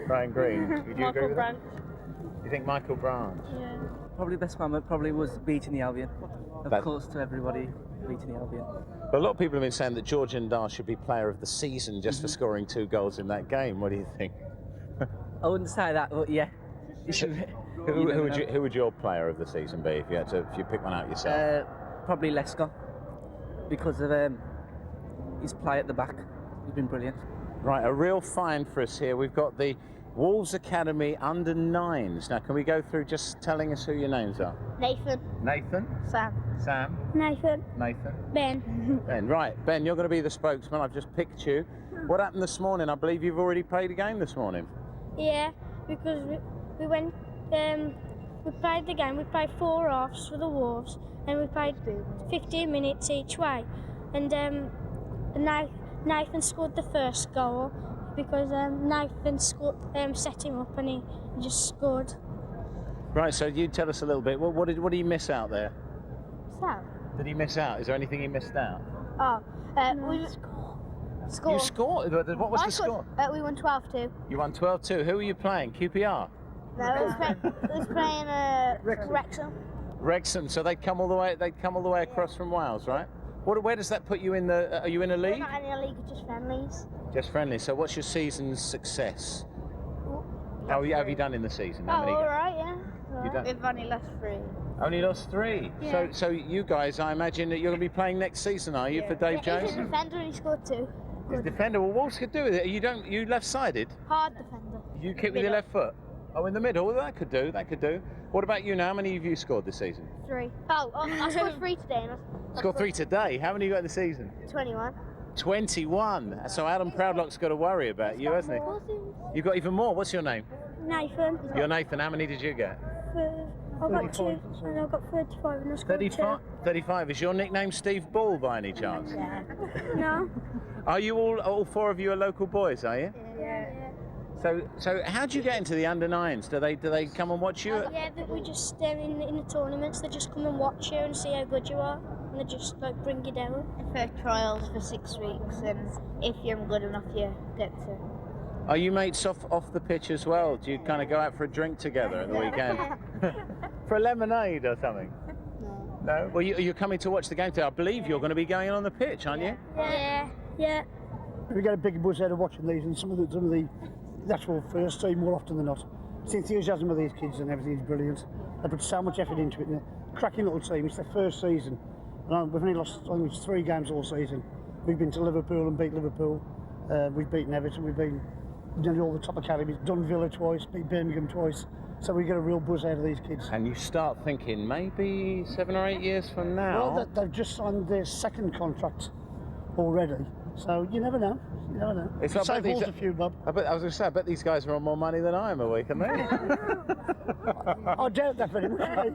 S1: Ryan Green. Would you agree
S13: Michael
S1: with
S13: Branch.
S1: that? You think Michael Branch?
S13: Yeah.
S14: Probably the best moment probably was beating the Albion. Of course, to everybody, beating the Albion.
S1: But a lot of people have been saying that George Ndar should be player of the season just for scoring 2 goals in that game. What do you think?
S14: I wouldn't say that, but yeah.
S1: Who would your player of the season be if you pick one out yourself?
S14: Probably Leicester, because of his play at the back. He's been brilliant.
S1: Right, a real find for us here. We've got the Wolves Academy under 9s. Now, can we go through just telling us who your names are?
S13: Nathan.
S1: Nathan.
S13: Sam.
S1: Sam.
S13: Nathan.
S1: Nathan.
S13: Ben.
S1: Ben, right. Ben, you're going to be the spokesman. I've just picked you. What happened this morning? I believe you've already played a game this morning.
S13: Yeah, because we went, we played the game, we played 4 offs for the Wolves, and we played 15 minutes each way. And Nathan scored the first goal, because Nathan set him up and he just scored.
S1: Right, so you tell us a little bit. What did he miss out there?
S13: So?
S1: Did he miss out? Is there anything he missed out?
S13: We scored.
S1: You scored? What was the score?
S13: We won 12-2.
S1: You won 12-2. Who were you playing? QPR?
S13: No, it was playing Wrexham.
S1: Wrexham. So they'd come all the way across from Wales, right? Where does that put you in the? Are you in a league?
S13: We're not in a league, just friendlies.
S1: Just friendly. So what's your season's success? How have you done in the season?
S13: All right, yeah.
S1: You've done?
S13: We've only lost 3.
S1: Only lost 3.
S13: Yeah.
S1: So you guys, I imagine that you're going to be playing next season, are you, for Dave Jones?
S13: He's a defender and he scored 2.
S1: He's a defender. Well, what's could do with it? You left-sided?
S13: Hard defender.
S1: You kick with your left foot? Oh, in the middle. Well, that could do. What about you now? How many have you scored this season?
S13: 3. Oh, I scored 3 today. And
S1: Scored 3 today. How many you got in the season?
S13: 21.
S1: 21. So Adam Proudlock's got to worry about you, hasn't he? You've got even more. What's your name?
S13: Nathan.
S1: You're Nathan. How many did you get?
S13: I've got 2 and I've got 35 and I scored
S1: 35. 35. Is your nickname Steve Ball by any chance?
S13: Yeah. No.
S1: Are you all 4 of you are local boys? Are you?
S13: Yeah.
S1: So how do you get into the under-9s? Do they come and watch you?
S13: Yeah, we just in the tournaments. They just come and watch you and see how good you are, and they just like bring you down.
S15: For trials for 6 weeks, and if you're good enough, you get to.
S1: Are you mates off the pitch as well? Do you kind of go out for a drink together at the weekend? For a lemonade or something? No. Well, you're coming to watch the game today. I believe you're going to be going on the pitch, aren't you?
S13: Yeah.
S11: We get a big buzz out of watching these, and some of the actual first team more often than not. The enthusiasm of these kids and everything is brilliant. They put so much effort into it. And a cracking little team. It's their first season. And we've only lost 3 games all season. We've been to Liverpool and beat Liverpool. We've beaten Everton. We've been nearly all the top academies. Done Villa twice, beat Birmingham twice. So we get a real buzz out of these kids.
S1: And you start thinking maybe 7 or 8 years from now.
S11: Well, they've just signed their 2nd contract already. So you never know. You never know.
S1: It's like
S11: a few, Bob.
S1: I was going to say, I bet these guys are on more money than I am a week, aren't they?
S11: I doubt that very much.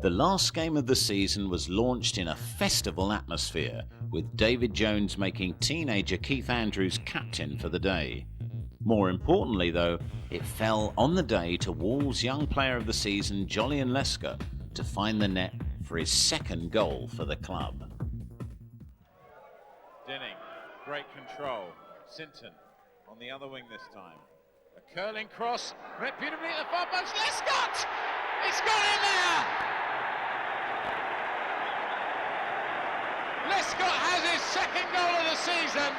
S1: The last game of the season was launched in a festival atmosphere, with David Jones making teenager Keith Andrews captain for the day. More importantly, though, it fell on the day to Wolves' young player of the season, Jolyon Lesker, to find the net for his 2nd goal for the club.
S2: Dinning, great control. Sinton on the other wing this time. A curling cross, met beautifully at the far post. Lescott! It's got in there! Lescott has his 2nd goal of the season.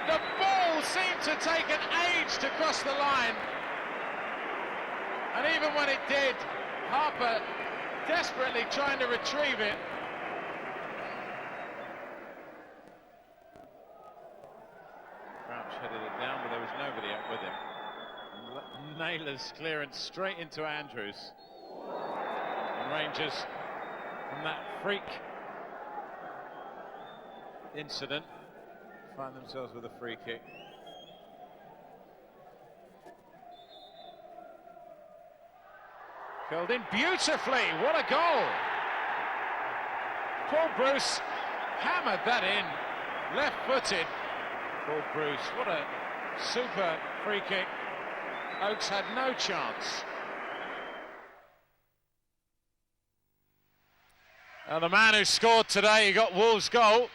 S2: The ball seemed to take an age to cross the line. And even when it did, Harper desperately trying to retrieve it. Crouch headed it down, but there was nobody up with him. Naylor's clearance straight into Andrews. And Rangers, from that freak incident, find themselves with a free kick. Curled in beautifully, what a goal! Paul Bruce hammered that in, left-footed. Paul Bruce, what a super free kick. Oaks had no chance. And the man who scored today, he got Wolves' goal.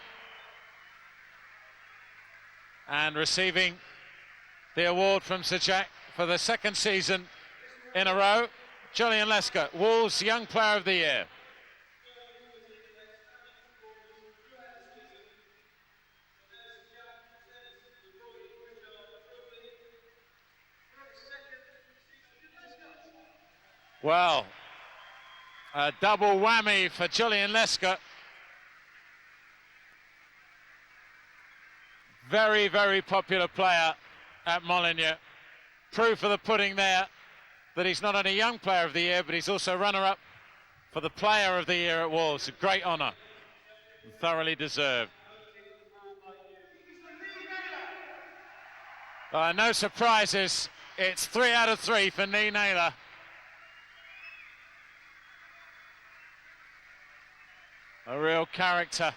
S2: And receiving the award from Sir Jack for the 2nd season in a row, Jolyon Lesker, Wolves' Young Player of the Year. Well, a double whammy for Jolyon Lesker. Very, very popular player at Molineux. Proof of the pudding there that he's not only Young Player of the Year, but he's also runner-up for the Player of the Year at Wolves. A great honour, thoroughly deserved. No surprises. It's 3 out of 3 for Nee Naylor. A real character.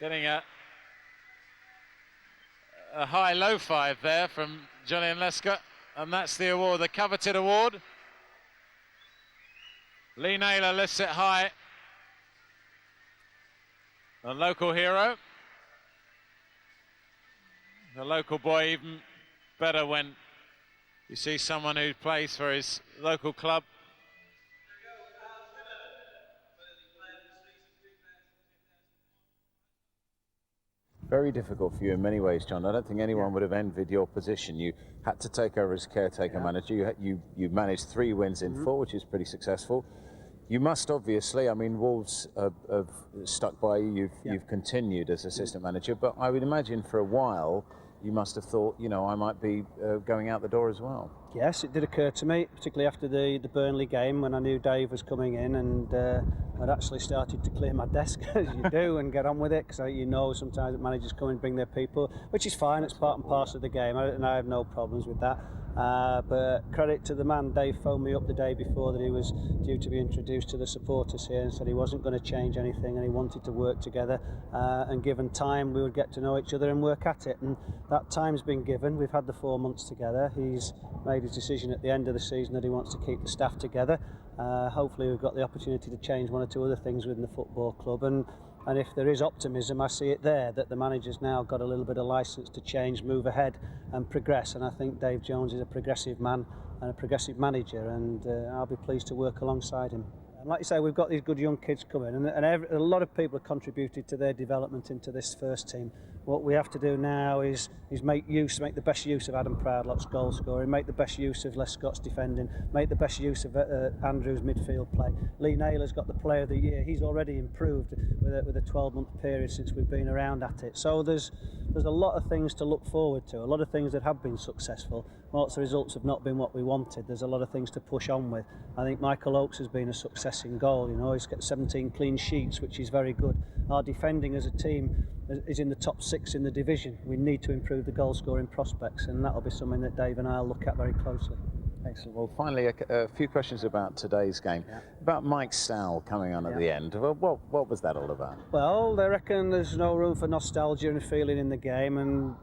S2: Getting a high-low 5 there from Jolyon Lesker, and that's the award, the coveted award. Lee Naylor lifts it high. A local hero. The local boy, even better when you see someone who plays for his local club.
S1: very difficult for you in many ways, John. I don't think anyone would have envied your position. You had to take over as caretaker manager. You managed 3 wins in 4, which is pretty successful. You must obviously, I mean, Wolves have stuck by you. You've continued as assistant manager, but I would imagine for a while you must have thought, you know, I might be going out the door as well.
S9: Yes, it did occur to me, particularly after the Burnley game when I knew Dave was coming in, and I'd actually started to clear my desk, as you do, and get on with it, because you know sometimes managers come and bring their people, which is fine, it's part and parcel of the game, and I have no problems with that. But credit to the man, Dave phoned me up the day before that he was due to be introduced to the supporters here and said he wasn't going to change anything and he wanted to work together, and given time we would get to know each other and work at it, and that time's been given. We've had the 4 months together. He's made his decision at the end of the season that he wants to keep the staff together. Hopefully we've got the opportunity to change 1 or 2 other things within the football club, and if there is optimism, I see it there, that the manager's now got a little bit of licence to change, move ahead and progress, and I think Dave Jones is a progressive man and a progressive manager, and I'll be pleased to work alongside him. And like you say, we've got these good young kids coming, and a lot of people have contributed to their development into this first team. What we have to do now is make the best use of Adam Proudlock's goal scoring, make the best use of Les Scott's defending, make the best use of Andrew's midfield play. Lee Naylor's got the Player of the Year. He's already improved with a 12-month period since we've been around at it. So there's a lot of things to look forward to, a lot of things that have been successful. Whilst the results have not been what we wanted, there's a lot of things to push on with. I think Michael Oakes has been a success in goal. You know, he's got 17 clean sheets, which is very good. Our defending as a team is in the top 6 in the division. We need to improve the goal scoring prospects, and that'll be something that Dave and I'll look at very closely.
S1: Excellent. Well, finally, a few questions about today's game. About Mike Stowell coming on at the end. Well, what was that all about?
S9: Well, they reckon there's no room for nostalgia and feeling in the game, and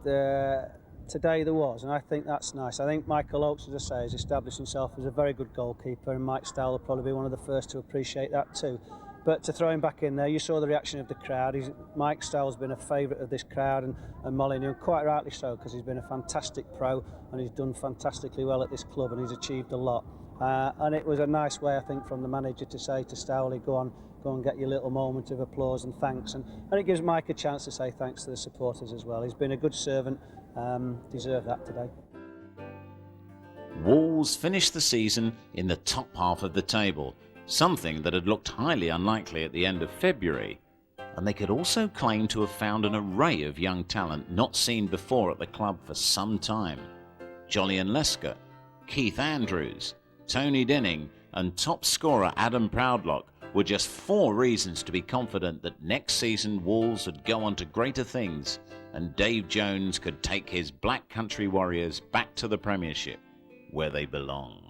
S9: today there was, and I think that's nice. I think Michael Oakes, as I say, has established himself as a very good goalkeeper, and Mike Stowell will probably be one of the first to appreciate that too. But to throw him back in there, you saw the reaction of the crowd. Mike Stowell's been a favourite of this crowd, and Molyneux, and quite rightly so, because he's been a fantastic pro and he's done fantastically well at this club and he's achieved a lot. And it was a nice way, I think, from the manager to say to Stowley, go and get your little moment of applause and thanks. And it gives Mike a chance to say thanks to the supporters as well. He's been a good servant, deserved that today.
S1: Wolves finished the season in the top half of the table, something that had looked highly unlikely at the end of February, and they could also claim to have found an array of young talent not seen before at the club for some time. Jolyon Lesker, Keith Andrews, Tony Dinning and top scorer Adam Proudlock were just 4 reasons to be confident that next season Wolves would go on to greater things and Dave Jones could take his Black Country Warriors back to the Premiership, where they belong.